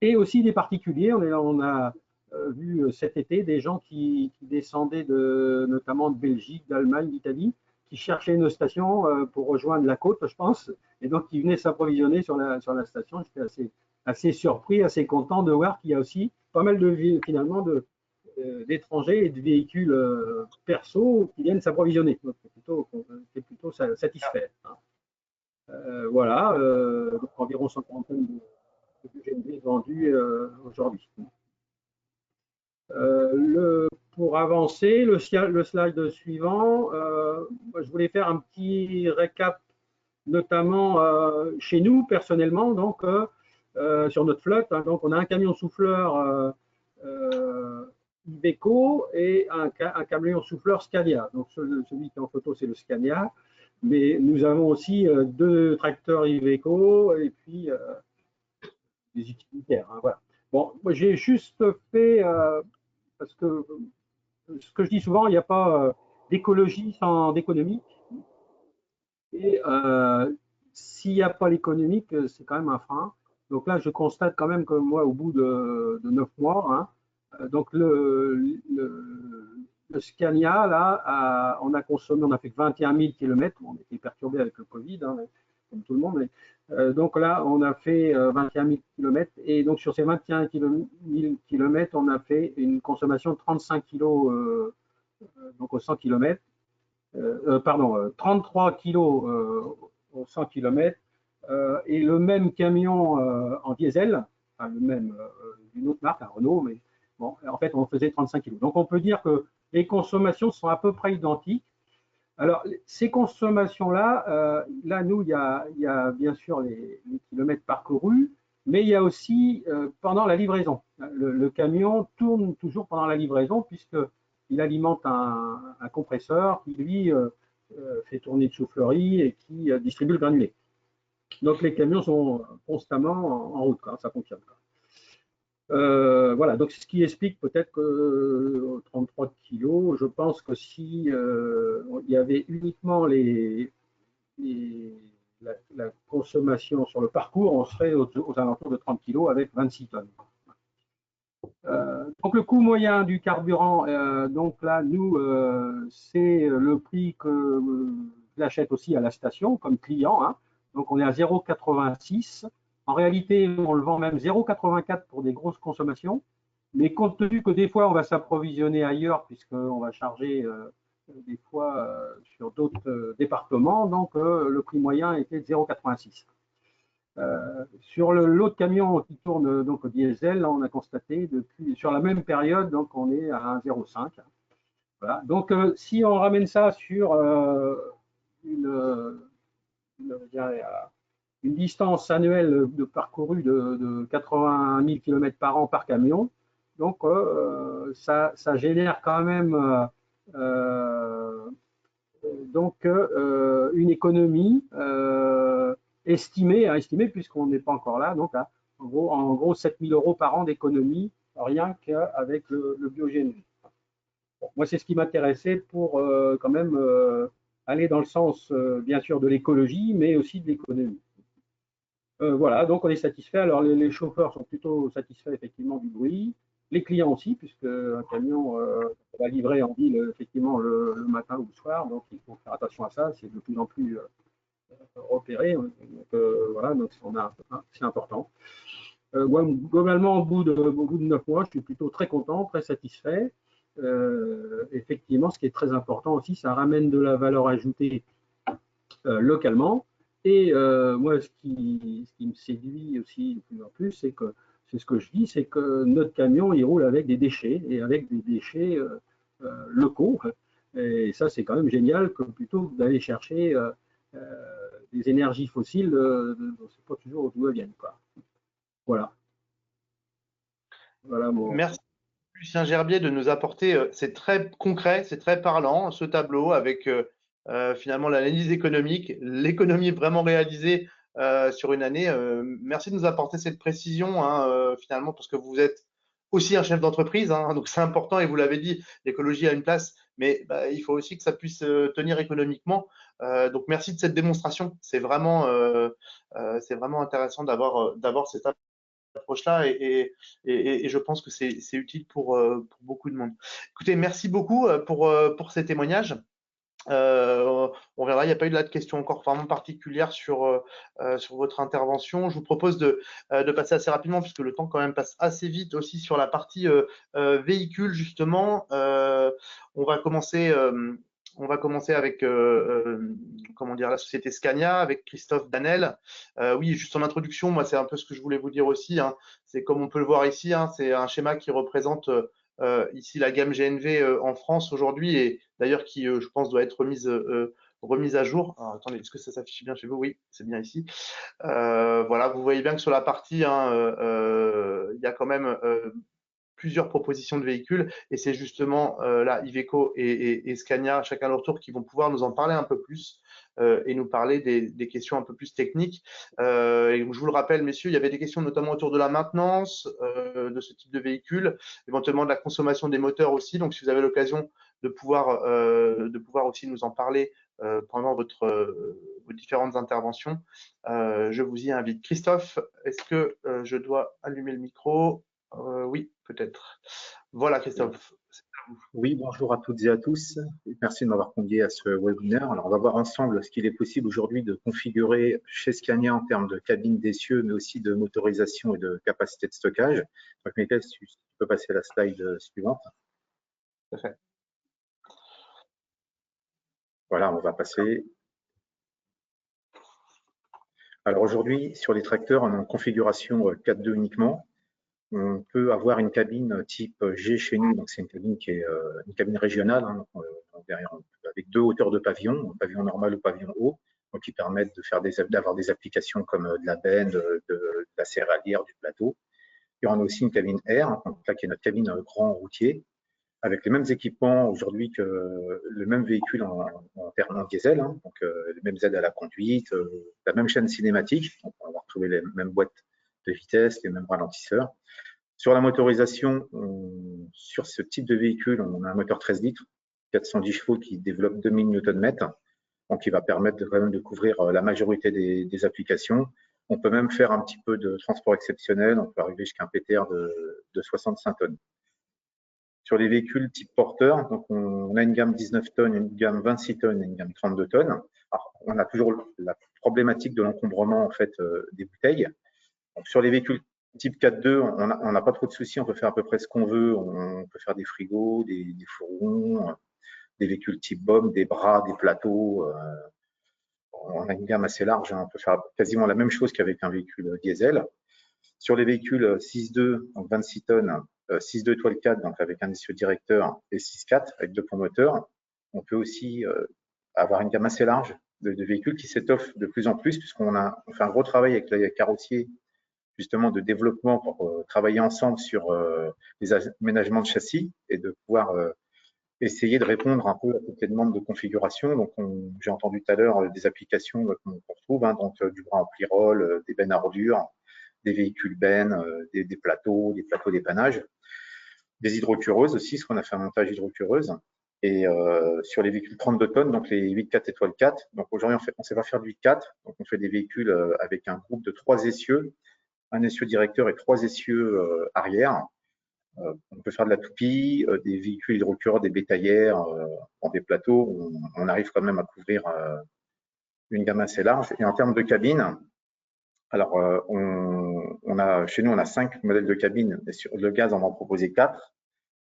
et aussi des particuliers. On a vu cet été des gens qui descendaient notamment de Belgique, d'Allemagne, d'Italie, qui cherchaient une station pour rejoindre la côte, je pense, et donc qui venaient s'approvisionner sur la station. J'étais assez surpris, assez content de voir qu'il y a aussi pas mal finalement d'étrangers et de véhicules perso qui viennent s'approvisionner. Donc, c'est plutôt satisfait. Hein. Voilà, donc environ 140 tonnes de GNV vendus aujourd'hui. Pour avancer, le slide suivant, je voulais faire un petit récap, notamment chez nous, personnellement, donc sur notre flotte. Hein, donc, on a un camion souffleur Iveco et un camion souffleur Scania. Donc, celui qui est en photo, c'est le Scania. Mais nous avons aussi 2 tracteurs Iveco et puis des utilitaires. Hein, voilà. Bon, moi, j'ai juste fait, parce que ce que je dis souvent, il n'y a pas d'écologie sans d'économie. Et s'il n'y a pas l'économique, c'est quand même un frein. Donc là, je constate quand même que moi, au bout de 9 mois, hein, donc le Scania, là, on a consommé, on a fait 21 000 km. On était perturbé avec le Covid, hein, comme tout le monde. Mais, donc là, on a fait 21 000 km. Et donc sur ces 21 000 km, on a fait une consommation de 35 kg donc au 100 km. Pardon, 33 kg au 100 km. Et le même camion en diesel, enfin le même d'une autre marque, un Renault, mais bon, en fait, on faisait 35 kg. Donc, on peut dire que les consommations sont à peu près identiques. Alors, ces consommations-là, là, nous, il y a bien sûr les kilomètres parcourus, mais il y a aussi pendant la livraison. Le camion tourne toujours pendant la livraison, puisqu'il alimente un compresseur qui, lui, fait tourner de soufflerie et qui distribue le granulé. Donc, les camions sont constamment en route, hein, ça fonctionne. Voilà, donc c'est ce qui explique peut-être que 33 kg, je pense que si il y avait uniquement la consommation sur le parcours, on serait aux alentours de 30 kg avec 26 tonnes. Donc le coût moyen du carburant, donc là, nous, c'est le prix que j'achète aussi à la station comme client. Hein. Donc on est à 0,86. En réalité, on le vend même 0,84 pour des grosses consommations. Mais compte tenu que des fois, on va s'approvisionner ailleurs, puisqu'on va charger des fois sur d'autres départements, donc le prix moyen était de 0,86. Sur l'autre camion qui tourne donc au diesel, là, on a constaté sur la même période, donc on est à 1,05. Voilà. Donc si on ramène ça sur une distance annuelle de parcouru de 80 000 km par an par camion, donc ça génère quand même une économie estimée puisqu'on n'est pas encore là, donc en gros 7 000 € par an d'économie, rien qu'avec le bio-GNV. Bon, moi, c'est ce qui m'intéressait pour quand même aller dans le sens, bien sûr, de l'écologie, mais aussi de l'économie. Voilà, donc on est satisfait. Alors les chauffeurs sont plutôt satisfaits effectivement du bruit, les clients aussi, puisque un camion va livrer en ville effectivement le matin ou le soir, donc il faut faire attention à ça, c'est de plus en plus repéré. Donc voilà, donc c'est important. Globalement, au bout de 9 mois, je suis plutôt très content, très satisfait. Effectivement, ce qui est très important aussi, ça ramène de la valeur ajoutée localement. Et moi, ce qui me séduit aussi de plus en plus, c'est ce que je dis, c'est que notre camion, il roule avec des déchets et avec des déchets locaux. Et ça, c'est quand même génial, que plutôt que d'aller chercher des énergies fossiles, on ne sait pas toujours d'où elles viennent, quoi. Voilà. Voilà mon... Merci Lucien Gerbier de nous apporter, c'est très concret, c'est très parlant, ce tableau avec finalement l'analyse économique, l'économie vraiment réalisée sur une année. Merci de nous apporter cette précision, hein, finalement, parce que vous êtes aussi un chef d'entreprise, hein, donc c'est important et vous l'avez dit, l'écologie a une place, mais bah, il faut aussi que ça puisse tenir économiquement. Donc merci de cette démonstration, c'est vraiment intéressant d'avoir cette approche-là et je pense que c'est utile pour beaucoup de monde. Écoutez, merci beaucoup pour ces témoignages. On verra, il n'y a pas eu de questions encore vraiment particulières sur votre intervention. Je vous propose de passer assez rapidement, puisque le temps quand même passe assez vite aussi sur la partie véhicule, justement. On va commencer avec comment dire, la société Scania, avec Christophe Danel. Oui, juste en introduction, moi, c'est un peu ce que je voulais vous dire aussi, hein. C'est comme on peut le voir ici, hein, c'est un schéma qui représente ici la gamme GNV en France aujourd'hui et d'ailleurs qui, je pense, doit être remise à jour. Alors, attendez, est-ce que ça s'affiche bien chez vous? Oui, c'est bien ici. Voilà, vous voyez bien que sur la partie, hein, il y a quand même plusieurs propositions de véhicules et c'est justement là Iveco et Scania chacun leur tour qui vont pouvoir nous en parler un peu plus et nous parler des questions un peu plus techniques. Et je vous le rappelle, messieurs, il y avait des questions notamment autour de la maintenance de ce type de véhicule, éventuellement de la consommation des moteurs aussi. Donc, si vous avez l'occasion de pouvoir aussi nous en parler pendant vos différentes interventions, je vous y invite. Christophe, est-ce que je dois allumer le micro? Oui, peut-être. Voilà, Christophe. Oui, bonjour à toutes et à tous. Merci de m'avoir convié à ce webinaire. Alors, on va voir ensemble ce qu'il est possible aujourd'hui de configurer chez Scania en termes de cabine d'essieu, mais aussi de motorisation et de capacité de stockage. Donc, Michael, si tu peux passer à la slide suivante. Tout à fait. Voilà, on va passer. Alors aujourd'hui, sur les tracteurs, on est en configuration 4.2 uniquement. On peut avoir une cabine type G chez nous, donc c'est une cabine qui est une cabine régionale, hein, avec 2 hauteurs de pavillon, un pavillon normal ou pavillon haut, donc qui permettent d'avoir des applications comme de la benne, de la céréalière, du plateau. Et on a aussi une cabine R, donc là qui est notre cabine grand routier, avec les mêmes équipements aujourd'hui que le même véhicule en diesel, hein, donc les mêmes aides à la conduite, la même chaîne cinématique, donc on va retrouver les mêmes boîtes de vitesse, les mêmes ralentisseurs. Sur la motorisation, sur ce type de véhicule, on a un moteur 13 litres, 410 chevaux qui développe 2000 Nm, donc qui va permettre quand même de couvrir la majorité des applications. On peut même faire un petit peu de transport exceptionnel, on peut arriver jusqu'à un PTR de 65 tonnes. Sur les véhicules type porteur, donc on a une gamme 19 tonnes, une gamme 26 tonnes et une gamme 32 tonnes. Alors, on a toujours la problématique de l'encombrement en fait, des bouteilles. Donc, sur les véhicules type 4.2, on n'a pas trop de soucis, on peut faire à peu près ce qu'on veut. On peut faire des frigos, des fourgons, des véhicules type BOM, des bras, des plateaux. On a une gamme assez large, hein, on peut faire quasiment la même chose qu'avec un véhicule diesel. Sur les véhicules 6.2, donc 26 tonnes, 6.2 étoile 4, donc avec un essieu directeur, et 6.4 avec 2 ponts moteurs, on peut aussi avoir une gamme assez large de véhicules qui s'étoffent de plus en plus, puisqu'on fait un gros travail avec les carrossiers justement de développement pour travailler ensemble sur les aménagements de châssis et de pouvoir essayer de répondre un peu à toutes les demandes de configuration. Donc, j'ai entendu tout à l'heure des applications qu'on retrouve, hein, donc du bras en pliroll, des bennes à ordures, des véhicules bennes, des plateaux dépannage, des hydrocureuses aussi, parce qu'on a fait un montage hydrocureuse. Et sur les véhicules 32 tonnes, donc les 8.4 étoile 4, donc aujourd'hui on ne sait pas faire du 8.4, donc on fait des véhicules avec un groupe de 3 essieux, un essieu directeur et 3 essieux arrière. On peut faire de la toupie, des véhicules hydrocureurs, des bétaillères, dans des plateaux, on arrive quand même à couvrir une gamme assez large. Et en termes de cabine, alors chez nous on a 5 modèles de cabine, et sur le gaz on va en proposer 4.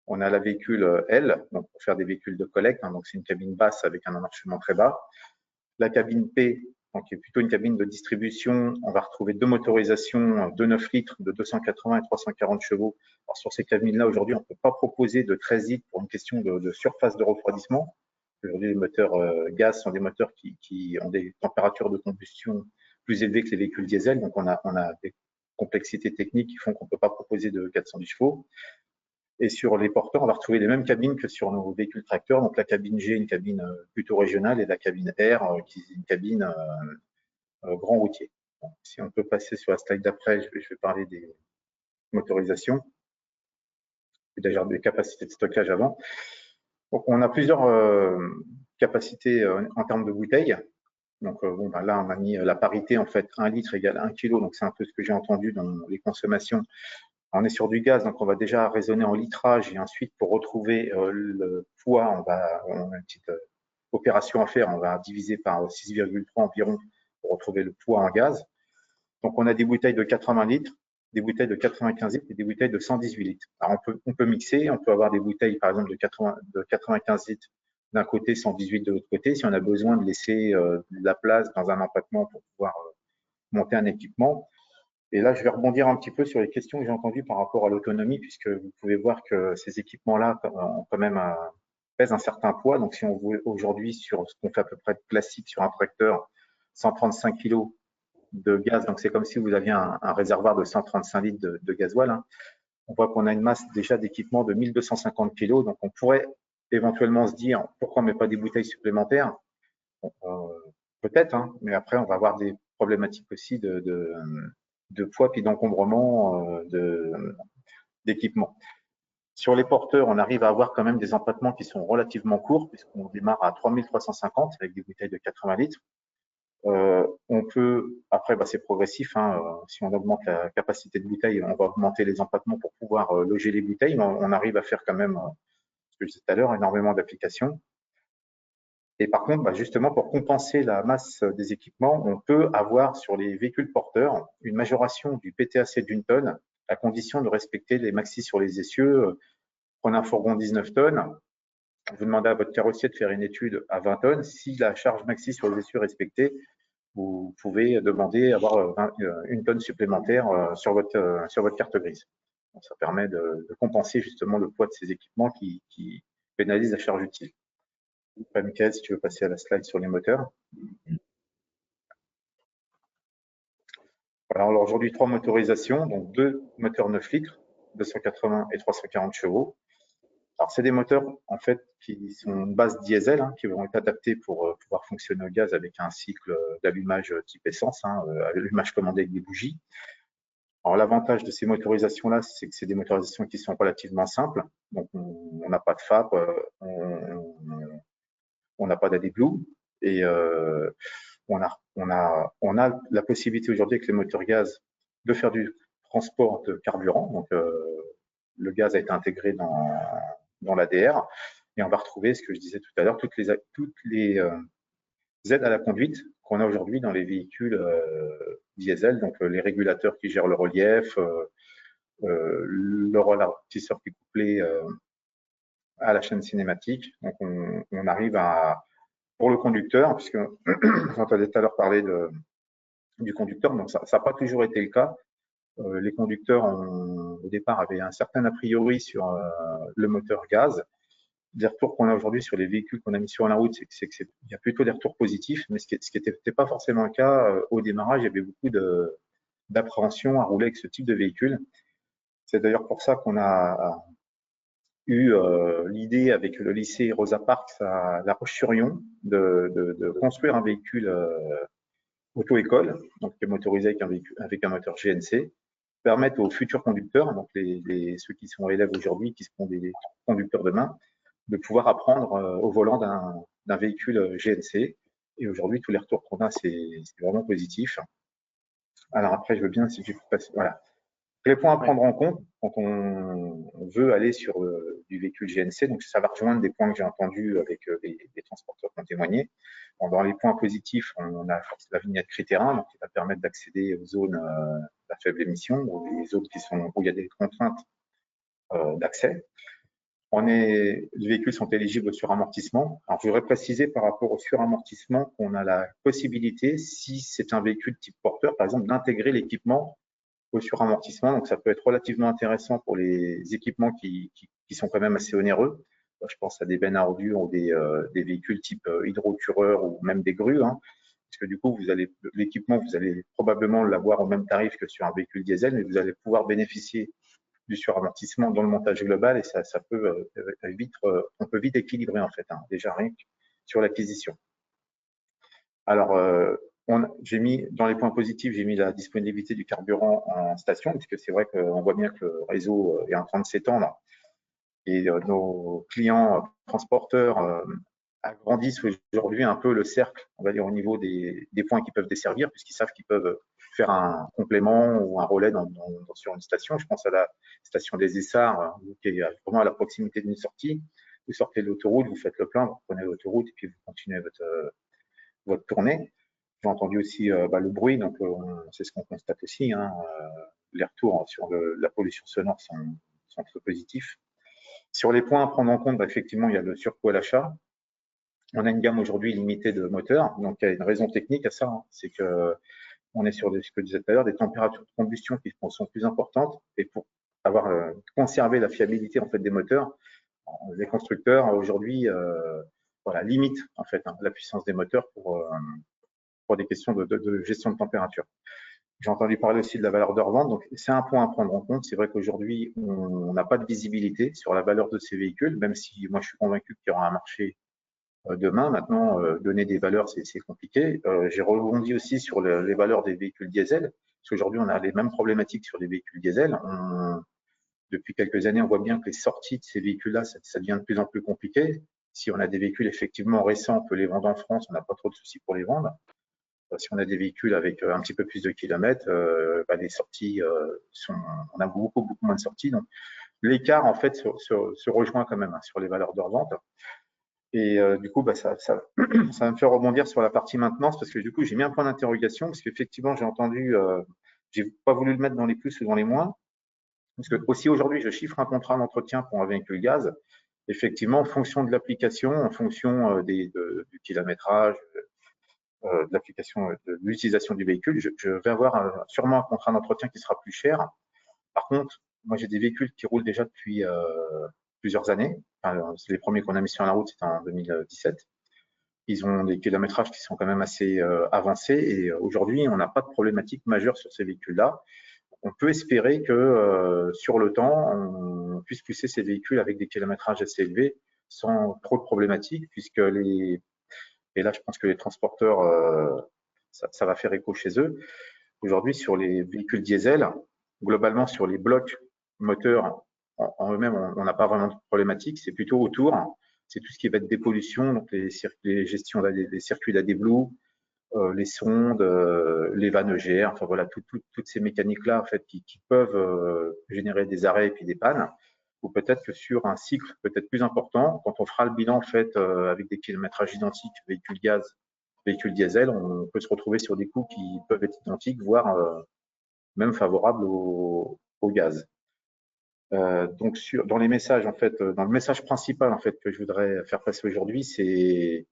On a la véhicule L, donc pour faire des véhicules de collecte, donc c'est une cabine basse avec un emmarchement très bas. La cabine P, donc qui est plutôt une cabine de distribution, on va retrouver 2 motorisations de 9 litres, de 280 et 340 chevaux. Alors sur ces cabines-là, aujourd'hui, on ne peut pas proposer de 13 litres pour une question de surface de refroidissement. Aujourd'hui, les moteurs gaz sont des moteurs qui ont des températures de combustion plus élevées que les véhicules diesel, donc on a des complexités techniques qui font qu'on ne peut pas proposer de 410 chevaux. Et sur les porteurs, on va retrouver les mêmes cabines que sur nos véhicules tracteurs. Donc la cabine G, une cabine plutôt régionale, et la cabine R, qui est une cabine grand routier. Donc, si on peut passer sur la slide d'après, je vais parler des motorisations et d'ailleurs des capacités de stockage avant. Donc on a plusieurs capacités en termes de bouteilles. Donc là, on a mis la parité, en fait, 1 litre égale 1 kg. Donc c'est un peu ce que j'ai entendu dans les consommations. On est sur du gaz, donc on va déjà raisonner en litrage, et ensuite pour retrouver le poids, on a une petite opération à faire, on va diviser par 6,3 environ pour retrouver le poids en gaz. Donc on a des bouteilles de 80 litres, des bouteilles de 95 litres et des bouteilles de 118 litres. Alors on peut mixer, on peut avoir des bouteilles par exemple de 95 litres d'un côté, 118 de l'autre côté, si on a besoin de laisser de la place dans un empattement pour pouvoir monter un équipement. Et là, je vais rebondir un petit peu sur les questions que j'ai entendues par rapport à l'autonomie, puisque vous pouvez voir que ces équipements-là ont quand même pèsent un certain poids. Donc, si on veut aujourd'hui, sur ce qu'on fait à peu près de classique sur un tracteur, 135 kg de gaz, donc c'est comme si vous aviez un réservoir de 135 litres de gasoil. Hein. On voit qu'on a une masse déjà d'équipement de 1250 kg. Donc, on pourrait éventuellement se dire pourquoi on ne met pas des bouteilles supplémentaires. Peut-être, hein, mais après, on va avoir des problématiques aussi de poids puis d'encombrement d'équipement. Sur les porteurs, on arrive à avoir quand même des empattements qui sont relativement courts, puisqu'on démarre à 3350 avec des bouteilles de 80 litres. On peut, après, c'est progressif, hein, si on augmente la capacité de bouteille, on va augmenter les empattements pour pouvoir loger les bouteilles, mais on arrive à faire quand même, ce que je disais tout à l'heure, énormément d'applications. Et par contre, justement, pour compenser la masse des équipements, on peut avoir sur les véhicules porteurs une majoration du PTAC d'une tonne, à condition de respecter les maxis sur les essieux. Prenez un fourgon 19 tonnes, vous demandez à votre carrossier de faire une étude à 20 tonnes. Si la charge maxi sur les essieux est respectée, vous pouvez demander à avoir 1 tonne supplémentaire sur votre carte grise. Donc, ça permet de compenser justement le poids de ces équipements qui pénalisent la charge utile. Michael, si tu veux passer à la slide sur les moteurs. Voilà, alors aujourd'hui, 3 motorisations, donc 2 moteurs 9 litres, 280 et 340 chevaux. Alors, c'est des moteurs en fait qui sont base diesel, hein, qui vont être adaptés pour pouvoir fonctionner au gaz avec un cycle d'allumage type essence, hein, allumage commandé avec des bougies. Alors, l'avantage de ces motorisations-là, c'est que c'est des motorisations qui sont relativement simples. Donc, on n'a pas de FAP, on n'a pas d'AdBlue, et on a la possibilité aujourd'hui avec les moteurs gaz de faire du transport de carburant. Donc, le gaz a été intégré dans l'ADR, et on va retrouver ce que je disais tout à l'heure, toutes les aides à la conduite qu'on a aujourd'hui dans les véhicules diesel, donc les régulateurs qui gèrent le relief, le ralentisseur qui est couplé à la chaîne cinématique. Donc on arrive pour le conducteur, puisque j'entendais tout à l'heure parler du conducteur, donc ça n'a pas toujours été le cas. Les conducteurs, au départ, avaient un certain a priori sur le moteur gaz. Des retours qu'on a aujourd'hui sur les véhicules qu'on a mis sur la route, c'est qu'il y a plutôt des retours positifs, mais ce qui n'était pas forcément le cas au démarrage. Il y avait beaucoup d'appréhension à rouler avec ce type de véhicule. C'est d'ailleurs pour ça qu'on a eu l'idée avec le lycée Rosa Parks à La Roche-sur-Yon de construire un véhicule auto-école, donc qui est motorisé avec un moteur GNC, permettre aux futurs conducteurs, donc ceux qui sont élèves aujourd'hui, qui seront des conducteurs demain, de pouvoir apprendre au volant d'un véhicule GNC. Et aujourd'hui, tous les retours qu'on a, c'est vraiment positif. Alors après, je veux bien, si je peux passer, voilà. Les points à prendre en compte quand on veut aller sur du véhicule GNC, donc ça va rejoindre des points que j'ai entendus avec les transporteurs qui ont témoigné. Bon, dans les points positifs, on a la vignette critère, donc qui va permettre d'accéder aux zones à faible émission, ou les zones où il y a des contraintes d'accès. Les véhicules sont éligibles au suramortissement. Alors, je voudrais préciser par rapport au suramortissement qu'on a la possibilité, si c'est un véhicule type porteur, par exemple, d'intégrer l'équipement au suramortissement. Donc, ça peut être relativement intéressant pour les équipements qui sont quand même assez onéreux. Je pense à des bennes à ordures ou des véhicules type hydrocureur ou même des grues, hein, parce que du coup, l'équipement, vous allez probablement l'avoir au même tarif que sur un véhicule diesel, mais vous allez pouvoir bénéficier du suramortissement dans le montage global et ça peut on peut vite équilibrer en fait, hein, déjà rien que sur l'acquisition. Alors, j'ai mis dans les points positifs, j'ai mis la disponibilité du carburant en station, puisque c'est vrai qu'on voit bien que le réseau est en train de s'étendre et nos clients transporteurs agrandissent aujourd'hui un peu le cercle, on va dire, au niveau des points qu'ils peuvent desservir, puisqu'ils savent qu'ils peuvent faire un complément ou un relais sur une station. Je pense à la station des Essarts, qui est vraiment à la proximité d'une sortie. Vous sortez de l'autoroute, vous faites le plein, vous prenez l'autoroute et puis vous continuez votre tournée. J'ai entendu aussi le bruit, donc c'est ce qu'on constate aussi, hein, les retours sur la pollution sonore sont très positifs. Sur les points à prendre en compte, effectivement, il y a le surcoût à l'achat. On a une gamme aujourd'hui limitée de moteurs, donc il y a une raison technique à ça, hein, c'est que on est sur ce que je disais tout à l'heure, des températures de combustion qui sont plus importantes, et pour conserver la fiabilité en fait des moteurs, les constructeurs aujourd'hui limitent en fait la puissance des moteurs pour des questions de gestion de température. J'ai entendu parler aussi de la valeur de revente, donc c'est un point à prendre en compte. C'est vrai qu'aujourd'hui, on n'a pas de visibilité sur la valeur de ces véhicules, même si moi je suis convaincu qu'il y aura un marché demain. Maintenant, donner des valeurs, c'est compliqué. J'ai rebondi aussi sur les valeurs des véhicules diesel, parce qu'aujourd'hui, on a les mêmes problématiques sur les véhicules diesel. Depuis quelques années, on voit bien que les sorties de ces véhicules-là, ça devient de plus en plus compliqué. Si on a des véhicules effectivement récents, on peut les vendre en France, on n'a pas trop de soucis pour les vendre. Si on a des véhicules avec un petit peu plus de kilomètres, les sorties on a beaucoup moins de sorties. Donc, l'écart, en fait, se rejoint quand même, hein, sur les valeurs de revente. Et du coup, ça va me faire rebondir sur la partie maintenance, parce que du coup, j'ai mis un point d'interrogation, parce qu'effectivement, j'ai entendu, j'ai pas voulu le mettre dans les plus ou dans les moins, parce que aussi aujourd'hui, je chiffre un contrat d'entretien pour un véhicule gaz. Effectivement, en fonction de l'application, en fonction du kilométrage, de l'application, de l'utilisation du véhicule, je vais avoir sûrement un contrat d'entretien qui sera plus cher. Par contre, moi, j'ai des véhicules qui roulent déjà depuis plusieurs années. Enfin, les premiers qu'on a mis sur la route, c'était en 2017. Ils ont des kilométrages qui sont quand même assez avancés et aujourd'hui, on n'a pas de problématique majeure sur ces véhicules-là. On peut espérer que sur le temps, on puisse pousser ces véhicules avec des kilométrages assez élevés sans trop de problématiques, puisque et là, je pense que les transporteurs, ça va faire écho chez eux. Aujourd'hui, sur les véhicules diesel, globalement, sur les blocs moteurs en eux-mêmes, on n'a pas vraiment de problématique. C'est plutôt autour. C'est tout ce qui va être dépollution, donc les gestions des circuits d'AdBlue, les sondes, les vannes EGR, enfin voilà, toutes ces mécaniques-là en fait, qui peuvent générer des arrêts et puis des pannes. Ou peut-être que sur un cycle peut-être plus important, quand on fera le bilan en fait avec des kilométrages identiques, véhicules gaz, véhicules diesel, on peut se retrouver sur des coûts qui peuvent être identiques, voire même favorables au gaz. Donc dans les messages en fait, dans le message principal en fait que je voudrais faire passer aujourd'hui, c'est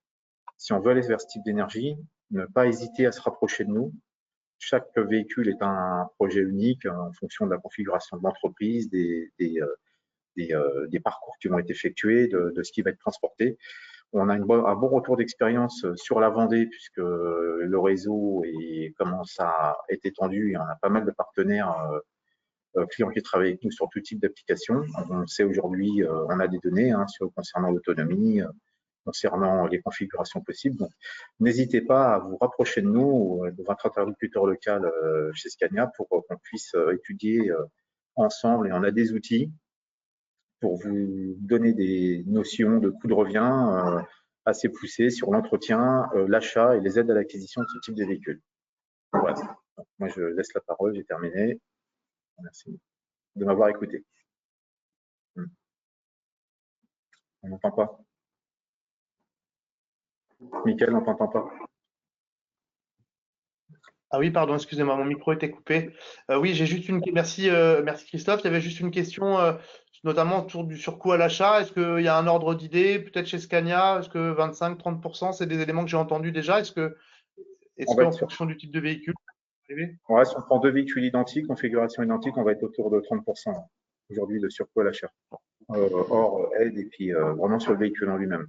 si on veut aller vers ce type d'énergie, ne pas hésiter à se rapprocher de nous. Chaque véhicule est un projet unique en fonction de la configuration de l'entreprise, des parcours qui vont être effectués, de ce qui va être transporté. On a un bon retour d'expérience sur la Vendée puisque le réseau commence à être étendu et on a pas mal de partenaires clients qui travaillent avec nous sur tout type d'application. On sait aujourd'hui, on a des données concernant l'autonomie, concernant les configurations possibles. Donc, n'hésitez pas à vous rapprocher de nous, de votre interlocuteur local chez Scania pour qu'on puisse étudier ensemble. Et on a des outils pour vous donner des notions de coût de revient assez poussées sur l'entretien, l'achat et les aides à l'acquisition de ce type de véhicule. Voilà. Donc, moi, je laisse la parole, j'ai terminé. Merci de m'avoir écouté. On n'entend pas. Mickaël, on t'entend pas. Ah oui, pardon, excusez-moi, mon micro était coupé. Oui, j'ai juste une merci, merci Christophe. Il y avait juste une question, notamment autour du surcoût à l'achat. Est-ce qu'il y a un ordre d'idée, peut-être chez Scania? Est-ce que 25-30%, c'est des éléments que j'ai entendus déjà? Est-ce qu'en fonction du type de véhicule, ouais, si on prend deux véhicules identiques, configuration identique, on va être autour de 30% aujourd'hui de surcoût à l'achat, hors aide et puis vraiment sur le véhicule en lui-même.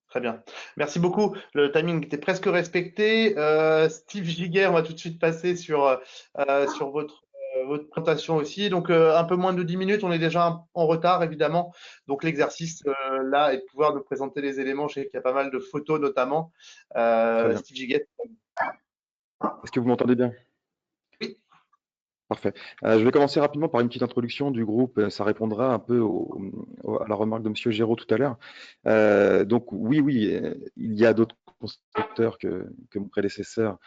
Très bien. Merci beaucoup. Le timing était presque respecté. Steve Giguer, on va tout de suite passer sur votre présentation aussi. Donc, un peu moins de 10 minutes, on est déjà en retard, évidemment. Donc, l'exercice, là, est de pouvoir nous présenter les éléments. Je sais qu'il y a pas mal de photos, notamment. Steve Giguer. Est-ce que vous m'entendez bien? Oui. Parfait. Je vais commencer rapidement par une petite introduction du groupe. Ça répondra un peu à la remarque de M. Géraud tout à l'heure. Donc oui, il y a d'autres constructeurs que mon prédécesseur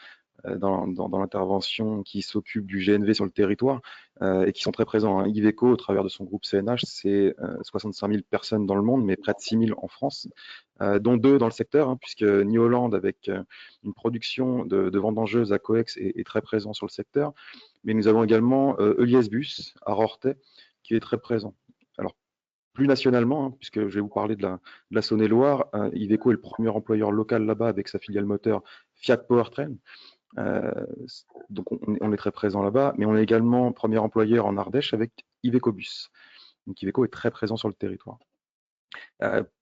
dans l'intervention qui s'occupent du GNV sur le territoire et qui sont très présents. Iveco, au travers de son groupe CNH, c'est 65 000 personnes dans le monde, mais près de 6 000 en France, dont 2 dans le secteur, puisque New Holland, avec une production de vendangeuses à Coex, est très présent sur le secteur. Mais nous avons également Elias Bus à Rorthais, qui est très présent. Alors, plus nationalement, puisque je vais vous parler de la Saône-et-Loire, Iveco est le premier employeur local là-bas avec sa filiale moteur Fiat Powertrain. Donc on est très présent là-bas, mais on est également premier employeur en Ardèche avec Iveco Bus. Donc Iveco est très présent sur le territoire.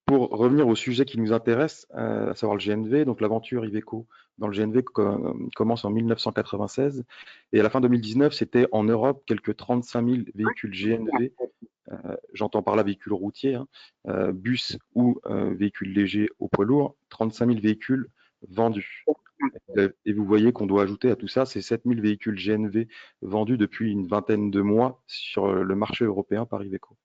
Pour revenir au sujet qui nous intéresse, à savoir le GNV, donc l'aventure Iveco dans le GNV commence en 1996 et à la fin 2019, c'était en Europe quelques 35 000 véhicules GNV, j'entends par là véhicules routiers, bus ou véhicules légers au poids lourd, 35 000 véhicules vendus. Et vous voyez qu'on doit ajouter à tout ça ces 7 000 véhicules GNV vendus depuis une vingtaine de mois sur le marché européen par Iveco.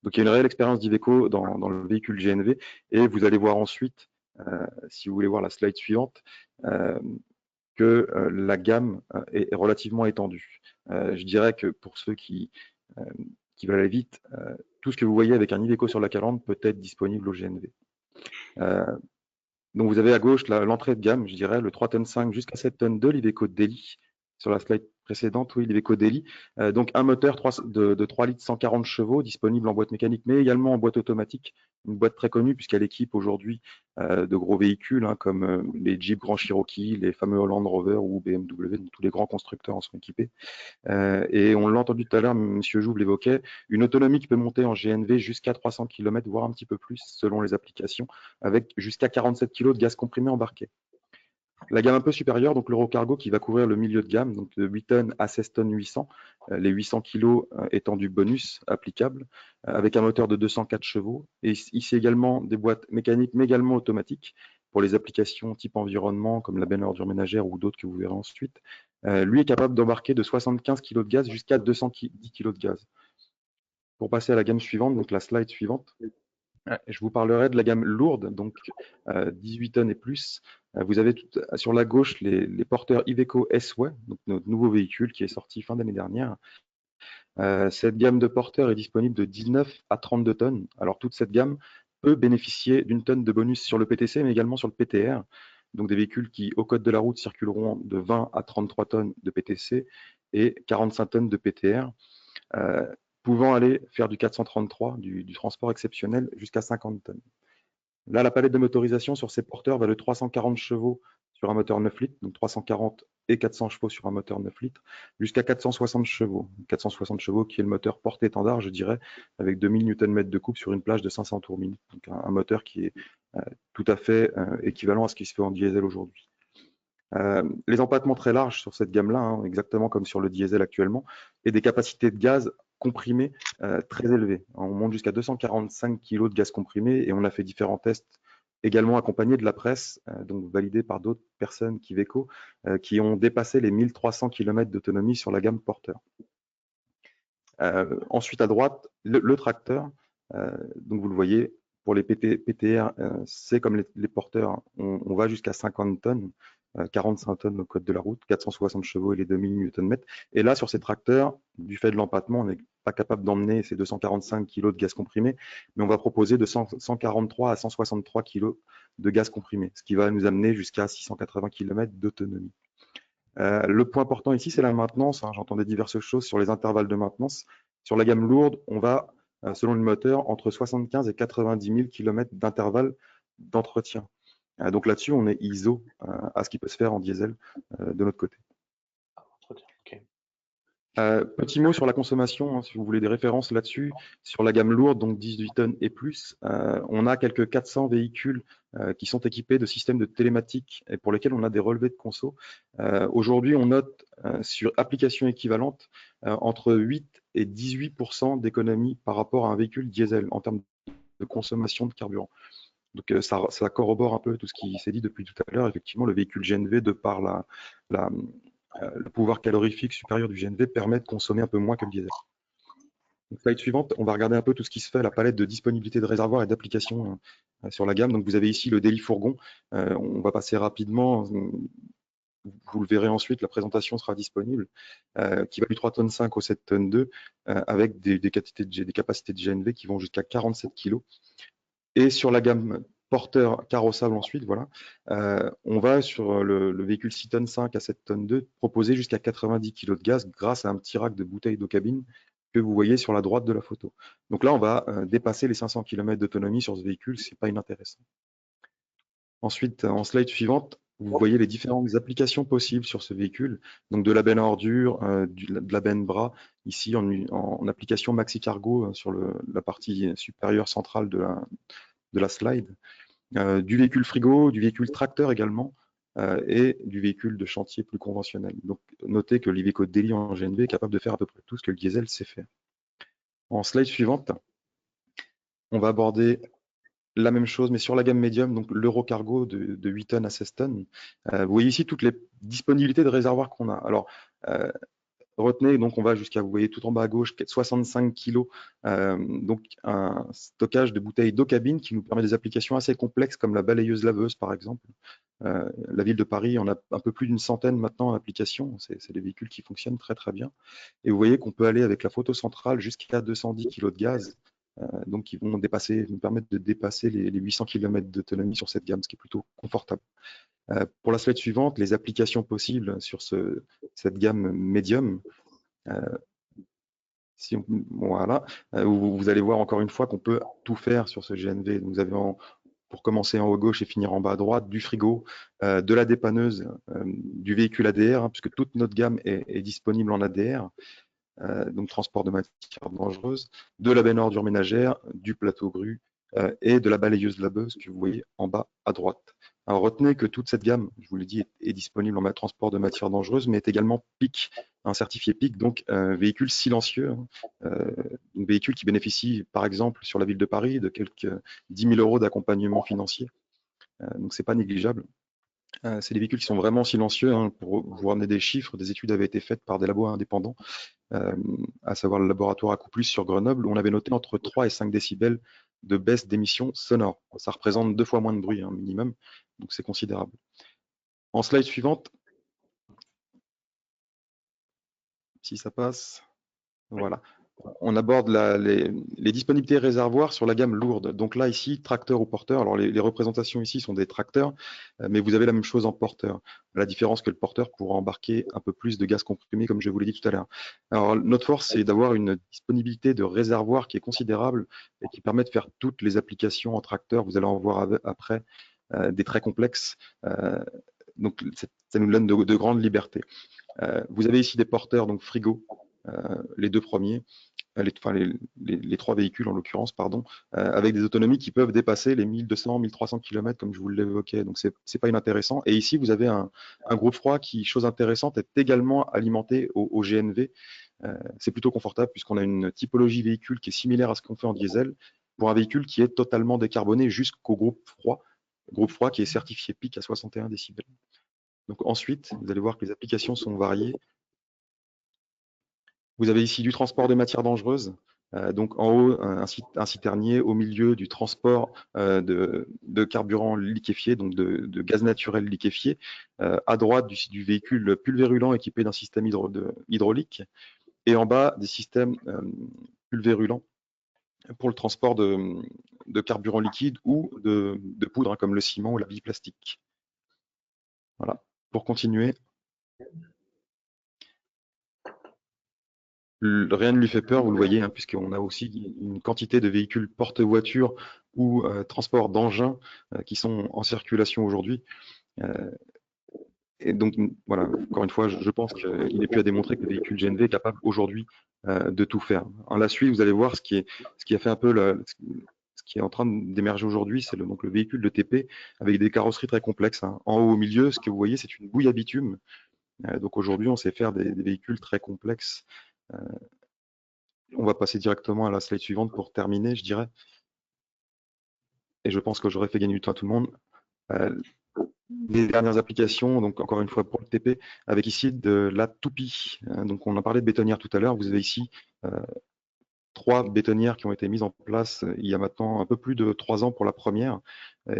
Donc il y a une réelle expérience d'Iveco dans le véhicule GNV et vous allez voir ensuite, si vous voulez voir la slide suivante, que la gamme est relativement étendue. Je dirais que pour ceux qui veulent aller vite, tout ce que vous voyez avec un Iveco sur la calandre peut être disponible au GNV. Donc vous avez à gauche l'entrée de gamme, je dirais, le 3,5 tonnes jusqu'à 7 tonnes de l'Iveco Daily. Sur la slide précédente, oui, l'Iveco Daily. Donc un moteur de 3 litres 140 chevaux disponible en boîte mécanique, mais également en boîte automatique. Une boîte très connue puisqu'elle équipe aujourd'hui de gros véhicules comme les Jeep Grand Cherokee, les fameux Land Rover ou BMW, donc tous les grands constructeurs en sont équipés. Et on l'a entendu tout à l'heure, M. Jouve l'évoquait, une autonomie qui peut monter en GNV jusqu'à 300 km, voire un petit peu plus selon les applications, avec jusqu'à 47 kg de gaz comprimé embarqué. La gamme un peu supérieure, donc l'Eurocargo qui va couvrir le milieu de gamme, donc de 8 tonnes à 16 tonnes 800, les 800 kg étant du bonus applicable, avec un moteur de 204 chevaux. Et ici également des boîtes mécaniques, mais également automatiques, pour les applications type environnement, comme la benne ordure ménagère ou d'autres que vous verrez ensuite. Lui est capable d'embarquer de 75 kg de gaz jusqu'à 210 kg de gaz. Pour passer à la gamme suivante, donc la slide suivante, je vous parlerai de la gamme lourde, donc 18 tonnes et plus. Vous avez sur la gauche les porteurs Iveco S-Way, donc notre nouveau véhicule qui est sorti fin d'année dernière. Cette gamme de porteurs est disponible de 19 à 32 tonnes. Alors toute cette gamme peut bénéficier d'une tonne de bonus sur le PTC, mais également sur le PTR. Donc des véhicules qui, au code de la route, circuleront de 20 à 33 tonnes de PTC et 45 tonnes de PTR. Pouvant aller faire du 433, du transport exceptionnel, jusqu'à 50 tonnes. Là, la palette de motorisation sur ces porteurs va de 340 chevaux sur un moteur 9 litres, donc 340 et 400 chevaux sur un moteur 9 litres, jusqu'à 460 chevaux. 460 chevaux qui est le moteur porte-étendard, je dirais, avec 2000 Nm de coupe sur une plage de 500 tours minute. Donc un moteur qui est tout à fait équivalent à ce qui se fait en diesel aujourd'hui. Les empattements très larges sur cette gamme-là, exactement comme sur le diesel actuellement, et des capacités de gaz comprimé très élevé. On monte jusqu'à 245 kg de gaz comprimé et on a fait différents tests également accompagnés de la presse, donc validés par d'autres personnes qu'Iveco, qui ont dépassé les 1300 km d'autonomie sur la gamme porteur. Ensuite, à droite, le tracteur. Donc, vous le voyez, pour les PTR, c'est comme les porteurs, on va jusqu'à 50 tonnes, 45 tonnes au code de la route, 460 chevaux et les 2000 Nm. Et là, sur ces tracteurs, du fait de l'empattement, on n'est pas capable d'emmener ces 245 kg de gaz comprimé, mais on va proposer de 143 à 163 kg de gaz comprimé, ce qui va nous amener jusqu'à 680 km d'autonomie. Le point important ici, c'est la maintenance. J'entendais diverses choses sur les intervalles de maintenance. Sur la gamme lourde, on va, selon le moteur, entre 75 et 90 000 km d'intervalle d'entretien. Donc là-dessus, on est ISO à ce qui peut se faire en diesel de notre côté. Okay. Petit mot sur la consommation, si vous voulez des références là-dessus. Sur la gamme lourde, donc 18 tonnes et plus, on a quelques 400 véhicules qui sont équipés de systèmes de télématique et pour lesquels on a des relevés de conso. Aujourd'hui, on note sur application équivalente entre 8 et 18% d'économie par rapport à un véhicule diesel en termes de consommation de carburant. Donc ça corrobore un peu tout ce qui s'est dit depuis tout à l'heure. Effectivement, le véhicule GNV, de par le pouvoir calorifique supérieur du GNV, permet de consommer un peu moins que le diesel. Donc, slide suivante, on va regarder un peu tout ce qui se fait, la palette de disponibilité de réservoirs et d'applications sur la gamme. Donc vous avez ici le Daily Fourgon. On va passer rapidement. Vous le verrez ensuite, la présentation sera disponible, qui va du 3,5 tonnes au 7,2 tonnes, avec des capacités de GNV qui vont jusqu'à 47 kg. Et sur la gamme porteur carrossable ensuite, voilà, on va sur le véhicule 6,5 tonnes à 7,2 tonnes proposer jusqu'à 90 kg de gaz grâce à un petit rack de bouteilles d'eau cabine que vous voyez sur la droite de la photo. Donc là, on va dépasser les 500 km d'autonomie sur ce véhicule, ce n'est pas inintéressant. Ensuite, en slide suivante, vous voyez les différentes applications possibles sur ce véhicule. Donc de la benne à ordures, de la benne bras, ici en application maxi cargo sur la partie supérieure centrale de la slide, du véhicule frigo, du véhicule tracteur également, et du véhicule de chantier plus conventionnel. Donc notez que l'Iveco Daily en GNV est capable de faire à peu près tout ce que le diesel sait faire. En slide suivante, on va aborder la même chose, mais sur la gamme médium, donc l'Eurocargo de 8 tonnes à 16 tonnes. Vous voyez ici toutes les disponibilités de réservoirs qu'on a. Alors, retenez, donc on va jusqu'à, vous voyez tout en bas à gauche, 65 kg, donc un stockage de bouteilles d'eau cabine qui nous permet des applications assez complexes comme la balayeuse laveuse par exemple. La ville de Paris en a un peu plus d'une centaine maintenant en application, c'est des véhicules qui fonctionnent très très bien. Et vous voyez qu'on peut aller avec la photo centrale jusqu'à 210 kg de gaz, donc qui vont nous permettre de dépasser les 800 km d'autonomie sur cette gamme, ce qui est plutôt confortable. Pour la slide suivante, les applications possibles sur cette gamme médium. Voilà, vous allez voir encore une fois qu'on peut tout faire sur ce GNV. Vous avez pour commencer en haut à gauche et finir en bas à droite, du frigo, de la dépanneuse, du véhicule ADR, puisque toute notre gamme est disponible en ADR. Donc transport de matières dangereuses, de la benne ordure ménagère, du plateau grue et de la balayeuse laveuse que vous voyez en bas à droite. Alors retenez que toute cette gamme, je vous l'ai dit, est disponible en transport de matières dangereuses, mais est également PIC, un certifié PIC, donc véhicule silencieux, un véhicule qui bénéficie par exemple sur la ville de Paris de quelques 10 000 € d'accompagnement financier. Donc c'est pas négligeable. C'est des véhicules qui sont vraiment silencieux. Pour vous ramener des chiffres, des études avaient été faites par des labos indépendants, à savoir le laboratoire Accouplus sur Grenoble, où on avait noté entre 3 et 5 décibels de baisse d'émissions sonores. Ça représente 2 fois moins de bruit minimum, donc c'est considérable. En slide suivante, si ça passe, voilà. On aborde les disponibilités réservoirs sur la gamme lourde. Donc là, ici, tracteur ou porteur. Alors, les représentations ici sont des tracteurs, mais vous avez la même chose en porteur. La différence que le porteur pourra embarquer un peu plus de gaz comprimé, comme je vous l'ai dit tout à l'heure. Alors, notre force, c'est d'avoir une disponibilité de réservoir qui est considérable et qui permet de faire toutes les applications en tracteur. Vous allez en voir après des très complexes. Donc, ça nous donne de grandes libertés. Vous avez ici des porteurs, donc frigo, les deux premiers. Les trois véhicules en l'occurrence, pardon, avec des autonomies qui peuvent dépasser les 1200-1300 km comme je vous l'évoquais, donc c'est pas inintéressant. Et ici vous avez un groupe froid qui, chose intéressante, est également alimenté au GNV. C'est plutôt confortable puisqu'on a une typologie véhicule qui est similaire à ce qu'on fait en diesel pour un véhicule qui est totalement décarboné jusqu'au groupe froid qui est certifié PIC à 61 décibels. Donc ensuite, vous allez voir que les applications sont variées. Vous avez ici du transport de matières dangereuses. Donc en haut, un citernier, au milieu du transport de carburant liquéfié, donc de gaz naturel liquéfié. À droite du véhicule pulvérulent équipé d'un système hydraulique. Et en bas, des systèmes pulvérulents pour le transport de carburant liquide ou de poudre, hein, comme le ciment ou la biplastique. Voilà. Pour continuer. Rien ne lui fait peur, vous le voyez, hein, puisqu'on a aussi une quantité de véhicules porte-voitures ou transport d'engins qui sont en circulation aujourd'hui. Et donc, voilà, encore une fois, je pense qu'il n'est plus à démontrer que le véhicule GNV est capable aujourd'hui de tout faire. En la suite, vous allez voir ce qui a fait un peu ce qui est en train d'émerger aujourd'hui, c'est donc le véhicule de TP avec des carrosseries très complexes, hein. En haut au milieu, ce que vous voyez, c'est une bouille à bitume. Donc aujourd'hui, on sait faire des véhicules très complexes. On va passer directement à la slide suivante pour terminer, je dirais. Et je pense que j'aurais fait gagner du temps à tout le monde. Les dernières applications, donc encore une fois pour le TP, avec ici de la toupie. Donc on a parlé de bétonnières tout à l'heure. Vous avez ici 3 bétonnières qui ont été mises en place il y a maintenant un peu plus de 3 ans pour la première.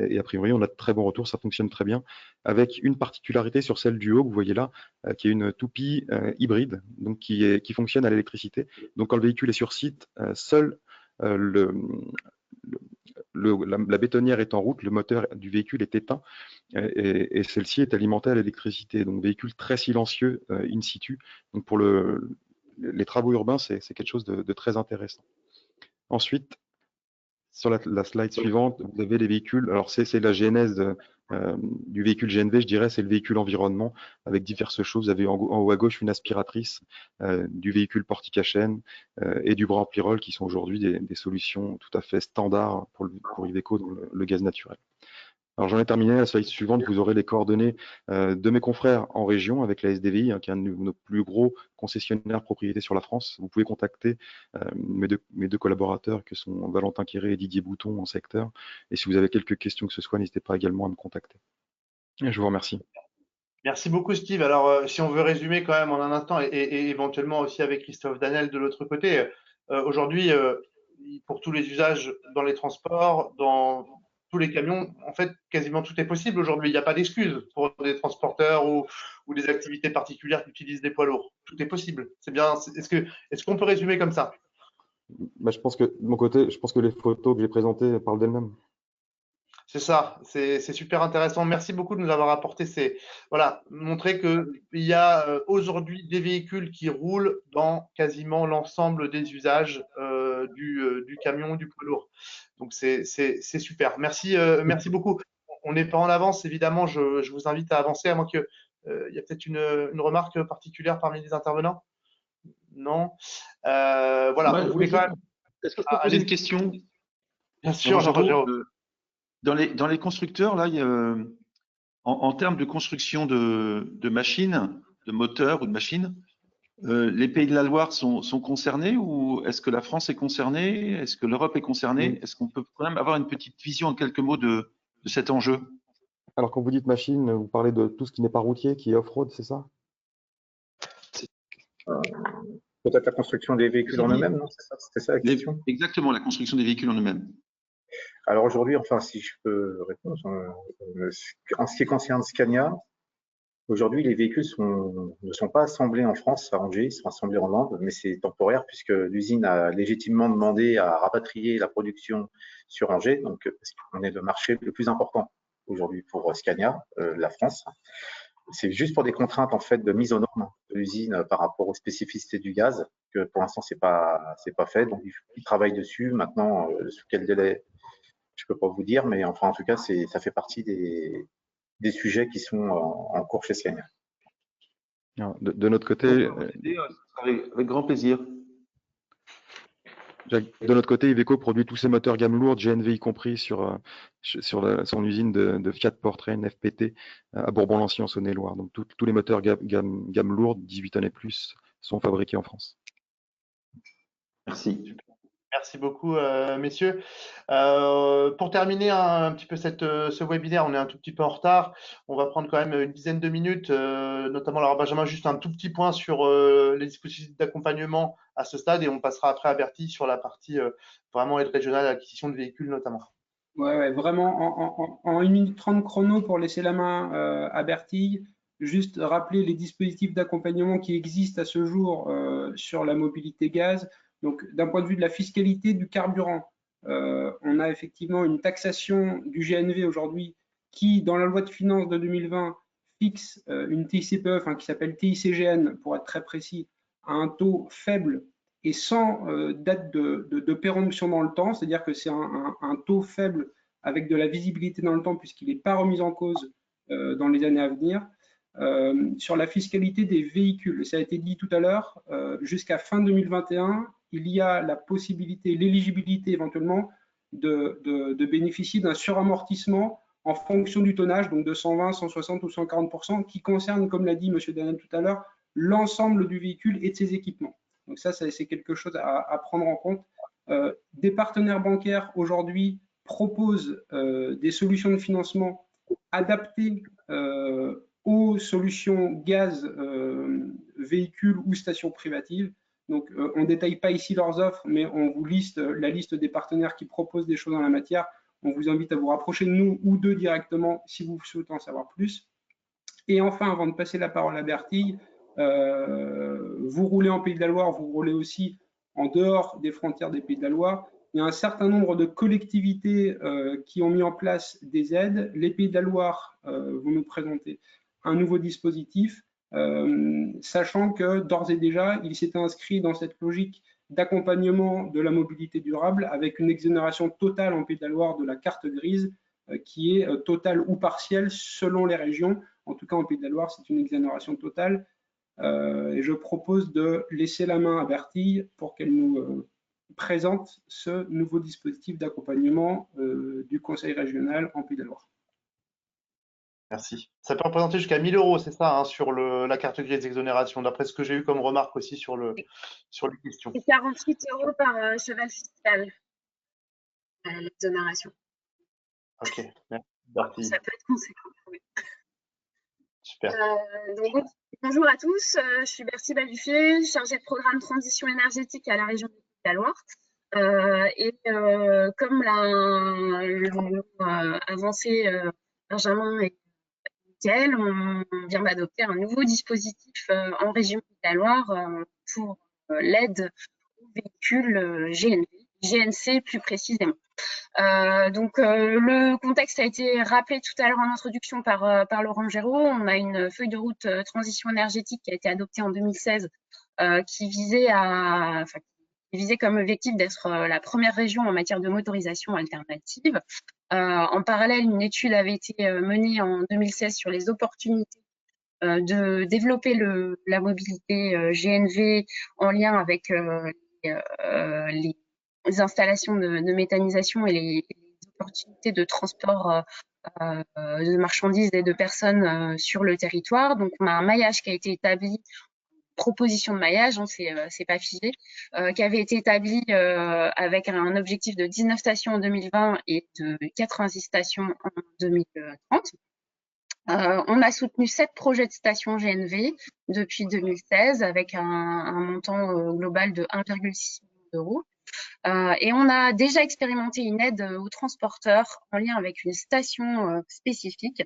Et a priori, on a de très bons retours, ça fonctionne très bien. Avec une particularité sur celle du haut, que vous voyez là, qui est une toupie hybride, donc qui fonctionne à l'électricité. Donc quand le véhicule est sur site, seul la bétonnière est en route, le moteur du véhicule est éteint et celle-ci est alimentée à l'électricité. Donc véhicule très silencieux in situ. Donc pour les travaux urbains, c'est quelque chose de très intéressant. Ensuite, sur la slide suivante, vous avez les véhicules. Alors c'est la genèse du véhicule GNV, je dirais, c'est le véhicule environnement avec diverses choses. Vous avez en haut à gauche une aspiratrice, du véhicule portique-à-chaîne et du bras empli-roll qui sont aujourd'hui des solutions tout à fait standards pour Iveco dans le gaz naturel. Alors j'en ai terminé, la slide suivante, vous aurez les coordonnées de mes confrères en région avec la SDVI, hein, qui est un de nos plus gros concessionnaires propriété sur la France. Vous pouvez contacter mes deux collaborateurs que sont Valentin Quéré et Didier Bouton en secteur. Et si vous avez quelques questions que ce soit, n'hésitez pas également à me contacter. Et je vous remercie. Merci beaucoup, Steve. Alors, si on veut résumer quand même en un instant et éventuellement aussi avec Christophe Danel de l'autre côté, aujourd'hui, pour tous les usages dans les transports, dans tous les camions, en fait, quasiment tout est possible aujourd'hui. Il n'y a pas d'excuse pour des transporteurs ou des activités particulières qui utilisent des poids lourds. Tout est possible. C'est bien. Est-ce qu'on peut résumer comme ça? Bah, je pense que de mon côté, je pense que les photos que j'ai présentées parlent d'elles-mêmes. C'est ça, c'est super intéressant. Merci beaucoup de nous avoir apporté montrer qu'il y a aujourd'hui des véhicules qui roulent dans quasiment l'ensemble des usages du camion, du poids lourd. Donc c'est super. Merci beaucoup. On n'est pas en avance, évidemment. Je vous invite à avancer, à moins qu'il y a peut-être une remarque particulière parmi les intervenants. Non. Voilà. On voulait quand même. Est-ce que je peux poser une question? Bien sûr, Jérôme. Dans les constructeurs, là, en termes de construction de machines, de moteurs ou de machines, les pays de la Loire sont concernés ou est-ce que la France est concernée? Est-ce que l'Europe est concernée? Est-ce qu'on peut quand même avoir une petite vision en quelques mots de cet enjeu? Alors quand vous dites machine, vous parlez de tout ce qui n'est pas routier, qui est off-road, c'est ça? Peut-être la construction des véhicules en eux-mêmes, non? C'était ça la question? Exactement, la construction des véhicules en eux-mêmes. Alors aujourd'hui, enfin, si je peux répondre, en ce qui concerne Scania, aujourd'hui, les véhicules ne sont pas assemblés en France, à Angers, ils sont assemblés en Inde, mais c'est temporaire puisque l'usine a légitimement demandé à rapatrier la production sur Angers, donc parce qu'on est le marché le plus important aujourd'hui pour Scania, la France. C'est juste pour des contraintes en fait de mise aux normes de l'usine par rapport aux spécificités du gaz que pour l'instant c'est pas fait, donc ils travaillent dessus. Maintenant, sous quel délai? Je peux pas vous dire, mais enfin, en tout cas, ça fait partie des sujets qui sont en cours chez Scania. De notre côté, avec grand plaisir. De notre côté, Iveco produit tous ses moteurs gamme lourde, GNV y compris, sur son usine de Fiat Portrain FPT à Bourbon-Lancy en Saône-et-Loire. Donc tous les moteurs gamme lourde, 18 tonnes et plus, sont fabriqués en France. Merci. Merci beaucoup, messieurs. Pour terminer un petit peu ce webinaire, on est un tout petit peu en retard. On va prendre quand même une dizaine de minutes, notamment, alors Benjamin, juste un tout petit point sur les dispositifs d'accompagnement à ce stade et on passera après à Bertie sur la partie vraiment aide régionale à l'acquisition de véhicules notamment. Ouais, vraiment en 1 minute 30 chrono pour laisser la main à Bertille. Juste rappeler les dispositifs d'accompagnement qui existent à ce jour sur la mobilité gaz. Donc, d'un point de vue de la fiscalité du carburant, on a effectivement une taxation du GNV aujourd'hui qui, dans la loi de finances de 2020, fixe une TICPE, enfin, qui s'appelle TICGN, pour être très précis, à un taux faible et sans date de péremption dans le temps, c'est-à-dire que c'est un taux faible avec de la visibilité dans le temps puisqu'il n'est pas remis en cause dans les années à venir. Sur la fiscalité des véhicules, ça a été dit tout à l'heure, jusqu'à fin 2021, il y a la possibilité, l'éligibilité éventuellement de bénéficier d'un suramortissement en fonction du tonnage, donc de 120, 160 ou 140%, qui concerne, comme l'a dit M. Danel tout à l'heure, l'ensemble du véhicule et de ses équipements. Donc ça, c'est quelque chose à prendre en compte. Des partenaires bancaires aujourd'hui proposent des solutions de financement adaptées aux solutions gaz, véhicules ou stations privatives. Donc on ne détaille pas ici leurs offres, mais on vous liste la liste des partenaires qui proposent des choses en la matière. On vous invite à vous rapprocher de nous ou d'eux directement si vous souhaitez en savoir plus. Et enfin, avant de passer la parole à Bertille, vous roulez en Pays de la Loire, vous roulez aussi en dehors des frontières des Pays de la Loire. Il y a un certain nombre de collectivités qui ont mis en place des aides. Les Pays de la Loire vont nous présenter un nouveau dispositif, sachant que d'ores et déjà, il s'est inscrit dans cette logique d'accompagnement de la mobilité durable avec une exonération totale en Pays de la Loire de la carte grise qui est totale ou partielle selon les régions. En tout cas, en Pays de la Loire, c'est une exonération totale. Et je propose de laisser la main à Bertille pour qu'elle nous présente ce nouveau dispositif d'accompagnement du Conseil régional en Pays de la Loire. Merci. Ça peut représenter jusqu'à 1 000 €, c'est ça, hein, sur la carte grise d'exonération, d'après ce que j'ai eu comme remarque aussi sur les questions. C'est 48 € par cheval fiscal, l'exonération. Ok, merci Bertille. Ça peut être conséquent. Oui. Super. Donc, bonjour à tous, je suis Bertille Baldufié, chargée de programme transition énergétique à la région de la Loire. Comme l'a avancé Benjamin et Mickaël, on vient d'adopter un nouveau dispositif en région de la Loire pour l'aide aux véhicules GNC plus précisément. Le contexte a été rappelé tout à l'heure en introduction par Laurent Géraud. On a une feuille de route transition énergétique qui a été adoptée en 2016 qui visait comme objectif d'être la première région en matière de motorisation alternative. En parallèle, une étude avait été menée en 2016 sur les opportunités de développer la mobilité GNV en lien avec les installations de méthanisation et les opportunités de transport de marchandises et de personnes sur le territoire. Donc, on a un maillage qui a été établi, proposition de maillage, hein, c'est pas figé, qui avait été établi avec un objectif de 19 stations en 2020 et de 86 stations en 2030. On a soutenu 7 projets de stations GNV depuis 2016 avec un montant global de 1,6 million €. Et on a déjà expérimenté une aide aux transporteurs en lien avec une station spécifique,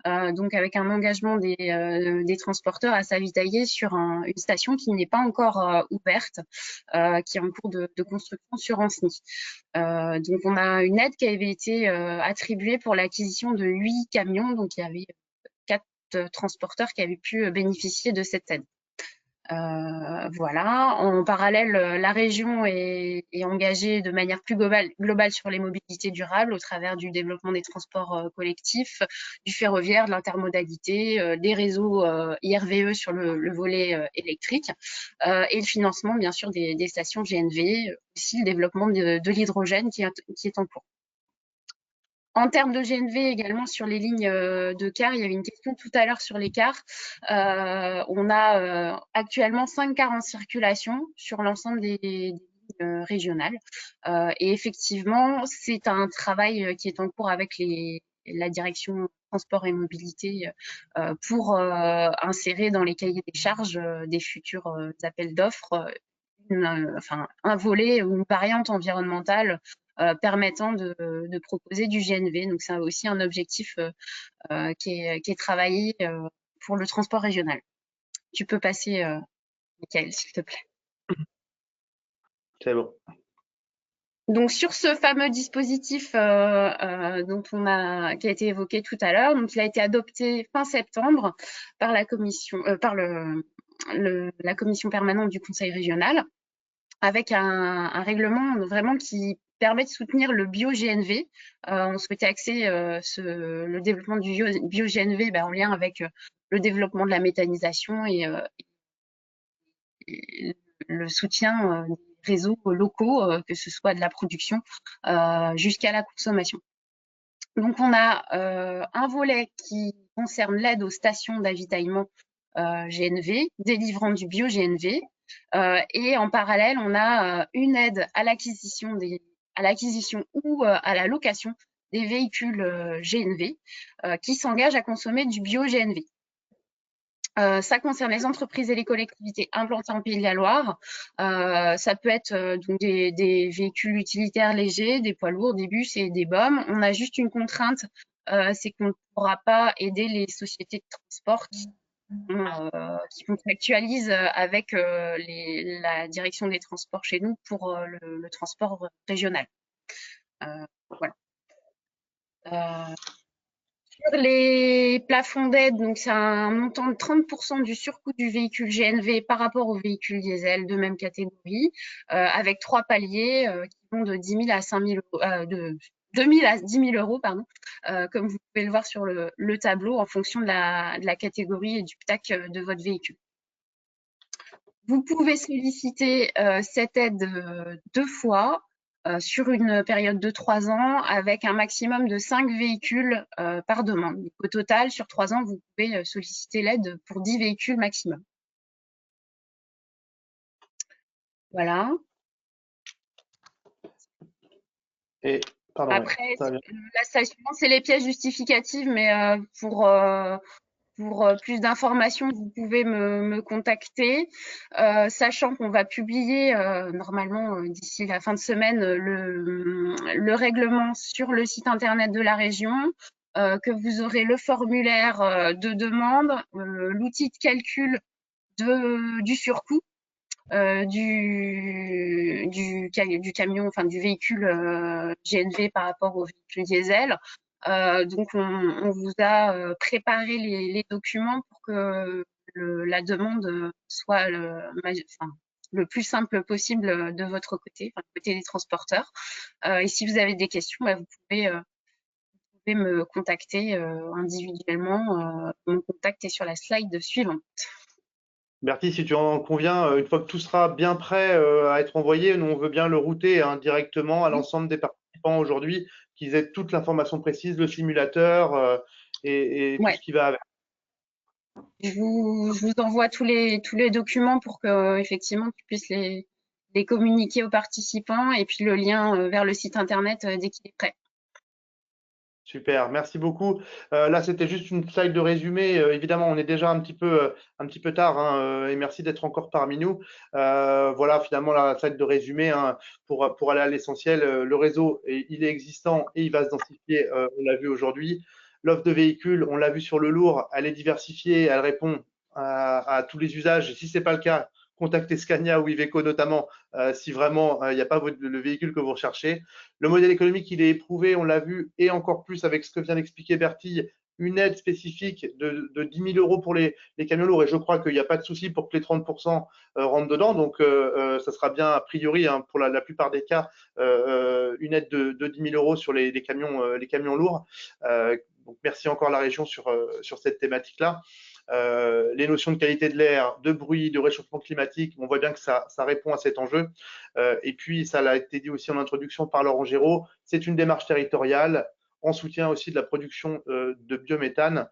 donc avec un engagement des transporteurs à s'avitailler sur une station qui n'est pas encore ouverte, qui est en cours de construction sur Anceny. Donc on a une aide qui avait été attribuée pour l'acquisition de 8 camions, donc il y avait 4 transporteurs qui avaient pu bénéficier de cette aide. Voilà. En parallèle, la région est engagée de manière plus globale sur les mobilités durables au travers du développement des transports collectifs, du ferroviaire, de l'intermodalité, des réseaux IRVE sur le volet électrique et le financement, bien sûr, des stations GNV, aussi le développement de l'hydrogène qui est en cours. En termes de GNV également sur les lignes de car, il y avait une question tout à l'heure sur les cars. On a actuellement 5 cars en circulation sur l'ensemble des lignes régionale. Et effectivement, c'est un travail qui est en cours avec la direction transport et mobilité pour insérer dans les cahiers des charges des futurs appels d'offres un volet ou une variante environnementale permettant de proposer du GNV. Donc, c'est aussi un objectif qui est travaillé pour le transport régional. Tu peux passer, Michael, s'il te plaît. C'est bon. Donc, sur ce fameux dispositif qui a été évoqué tout à l'heure, donc il a été adopté fin septembre par la commission, la commission permanente du Conseil régional, avec un règlement vraiment qui permet de soutenir le bio-GNV. On souhaitait axer le développement du bio-GNV en lien avec le développement de la méthanisation et le soutien des réseaux locaux, que ce soit de la production jusqu'à la consommation. Donc, on a un volet qui concerne l'aide aux stations d'avitaillement GNV, délivrant du bio-GNV. Et en parallèle, on a une aide à l'acquisition ou à la location des véhicules GNV qui s'engagent à consommer du bio-GNV. Ça concerne les entreprises et les collectivités implantées en Pays de la Loire. Ça peut être donc des véhicules utilitaires légers, des poids lourds, des bus et des BOM. On a juste une contrainte, c'est qu'on ne pourra pas aider les sociétés de transport qui contractualisent avec la direction des transports chez nous pour le transport régional. Voilà. Sur les plafonds d'aide, donc c'est un montant de 30% du surcoût du véhicule GNV par rapport au véhicule diesel de même catégorie, avec 3 paliers qui vont de 10 000 à 5 000 euros, de 2 000 à 10 000 euros, pardon, comme vous pouvez le voir sur le tableau en fonction de la catégorie et du PTAC de votre véhicule. Vous pouvez solliciter cette aide 2 fois sur une période de 3 ans avec un maximum de 5 véhicules par demande. Donc, au total, sur 3 ans, vous pouvez solliciter l'aide pour 10 véhicules maximum. Voilà. Et, pardon, après, la station, c'est les pièces justificatives, mais pour plus d'informations, vous pouvez me contacter, sachant qu'on va publier normalement d'ici la fin de semaine le règlement sur le site internet de la région, que vous aurez le formulaire de demande, l'outil de calcul du surcoût du camion, enfin du véhicule GNV par rapport au véhicule diesel. Donc, on vous a préparé les documents pour que la demande soit le plus simple possible de votre côté, enfin, du côté des transporteurs. Et si vous avez des questions, vous pouvez me contacter individuellement. Mon contact est sur la slide suivante. Bertie, si tu en conviens, une fois que tout sera bien prêt à être envoyé, nous, on veut bien le router directement à l'ensemble des participants aujourd'hui, qu'ils aient toute l'information précise, le simulateur et tout ce qui va avec. Je vous envoie tous les documents pour que effectivement tu puisses les communiquer aux participants et puis le lien vers le site internet dès qu'il est prêt. Super, merci beaucoup. Là, c'était juste une slide de résumé. Évidemment, on est déjà un petit peu tard, et merci d'être encore parmi nous. Voilà, finalement, la slide de résumé pour aller à l'essentiel. Le réseau, il est existant et il va se densifier. On l'a vu aujourd'hui. L'offre de véhicules, on l'a vu sur le lourd, elle est diversifiée, elle répond à tous les usages. Et si ce n'est pas le cas, contactez Scania ou Iveco notamment si vraiment il n'y a pas le véhicule que vous recherchez. Le modèle économique, il est éprouvé, on l'a vu, et encore plus avec ce que vient d'expliquer Bertie, une aide spécifique de 10 000 euros pour les camions lourds, et je crois qu'il n'y a pas de souci pour que les 30% rentrent dedans, donc ça sera bien a priori pour la plupart des cas une aide de 10 000 euros sur les camions lourds. Donc merci encore à la région sur cette thématique-là. Les notions de qualité de l'air, de bruit, de réchauffement climatique, on voit bien que ça répond à cet enjeu. Et puis, ça l'a été dit aussi en introduction par Laurent Géraud, c'est une démarche territoriale en soutien aussi de la production de biométhane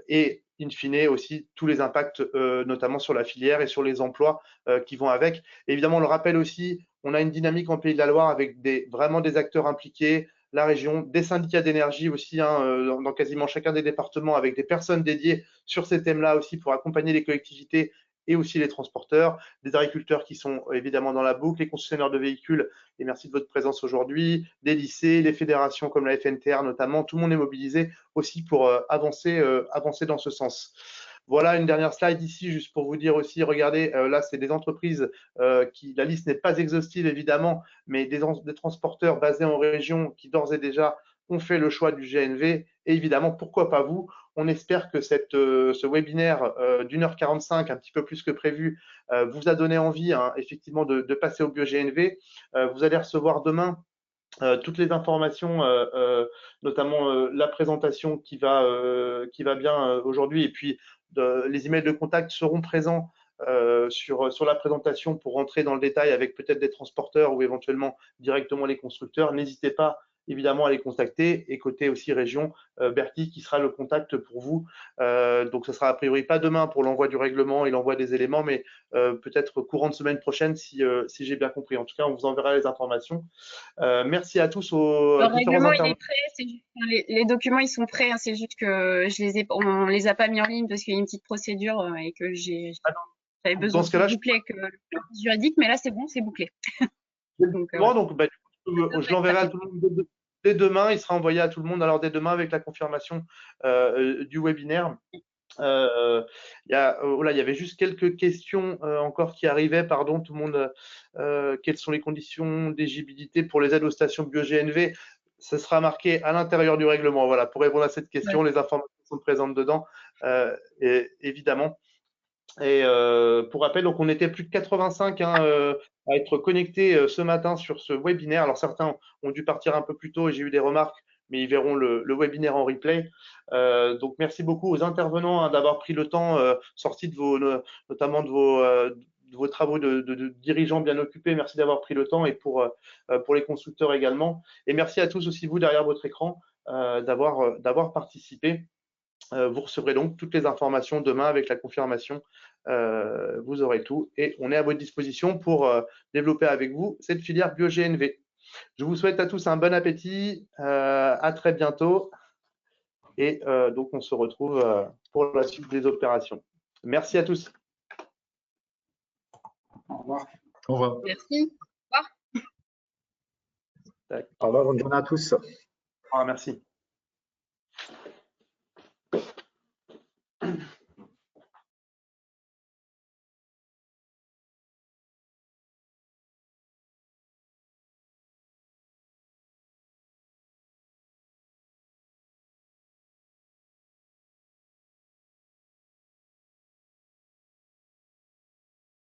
et in fine aussi tous les impacts, notamment sur la filière et sur les emplois qui vont avec. Évidemment, on le rappelle aussi, on a une dynamique en Pays de la Loire avec vraiment des acteurs impliqués, la région, des syndicats d'énergie aussi, hein, dans quasiment chacun des départements, avec des personnes dédiées sur ces thèmes-là aussi pour accompagner les collectivités et aussi les transporteurs, des agriculteurs qui sont évidemment dans la boucle, les concessionnaires de véhicules, et merci de votre présence aujourd'hui, des lycées, les fédérations comme la FNTR notamment, tout le monde est mobilisé aussi pour avancer dans ce sens. Voilà une dernière slide ici, juste pour vous dire aussi, regardez, là c'est des entreprises la liste n'est pas exhaustive évidemment, mais des transporteurs basés en région qui d'ores et déjà ont fait le choix du GNV, et évidemment, pourquoi pas vous. On espère que ce webinaire d'1h45, un petit peu plus que prévu, vous a donné envie hein, effectivement de passer au BioGNV. Vous allez recevoir demain toutes les informations, notamment la présentation qui va bien aujourd'hui, et puis les emails de contact seront présents sur la présentation pour rentrer dans le détail avec peut-être des transporteurs ou éventuellement directement les constructeurs. N'hésitez pas évidemment à les contacter, et côté aussi région, Bertie qui sera le contact pour vous. Donc ce sera a priori pas demain pour l'envoi du règlement et l'envoi des éléments, mais peut-être courant de semaine prochaine si j'ai bien compris. En tout cas, on vous enverra les informations. Merci à tous aux Le différents règlement, il intervenants. est prêt. Les documents, ils sont prêts. Hein, c'est juste que on les a pas mis en ligne parce qu'il y a une petite procédure et que j'avais besoin de boucler que le juridique, mais là, c'est bon, c'est bouclé. Donc, je l'enverrai à tout le monde dès demain. Il sera envoyé à tout le monde alors dès demain avec la confirmation du webinaire. Il y avait juste quelques questions encore qui arrivaient. Pardon, tout le monde. Quelles sont les conditions d'éligibilité pour les aides aux stations BioGNV? Ce sera marqué à l'intérieur du règlement. Voilà, pour répondre à cette question, les informations sont présentes dedans, évidemment. Et pour rappel, donc on était plus de 85 à être connectés ce matin sur ce webinaire. Alors certains ont dû partir un peu plus tôt et j'ai eu des remarques, mais ils verront le webinaire en replay. Donc merci beaucoup aux intervenants d'avoir pris le temps, sorti notamment de vos travaux de dirigeants bien occupés. Merci d'avoir pris le temps, et pour les constructeurs également. Et merci à tous aussi, vous derrière votre écran, d'avoir participé. Vous recevrez donc toutes les informations demain avec la confirmation. Vous aurez tout et on est à votre disposition pour développer avec vous cette filière BioGNV. Je vous souhaite à tous un bon appétit. À très bientôt. Et donc, on se retrouve pour la suite des opérations. Merci à tous. Au revoir. Au revoir. Merci. Au revoir. Au revoir, bonne journée à tous. Merci.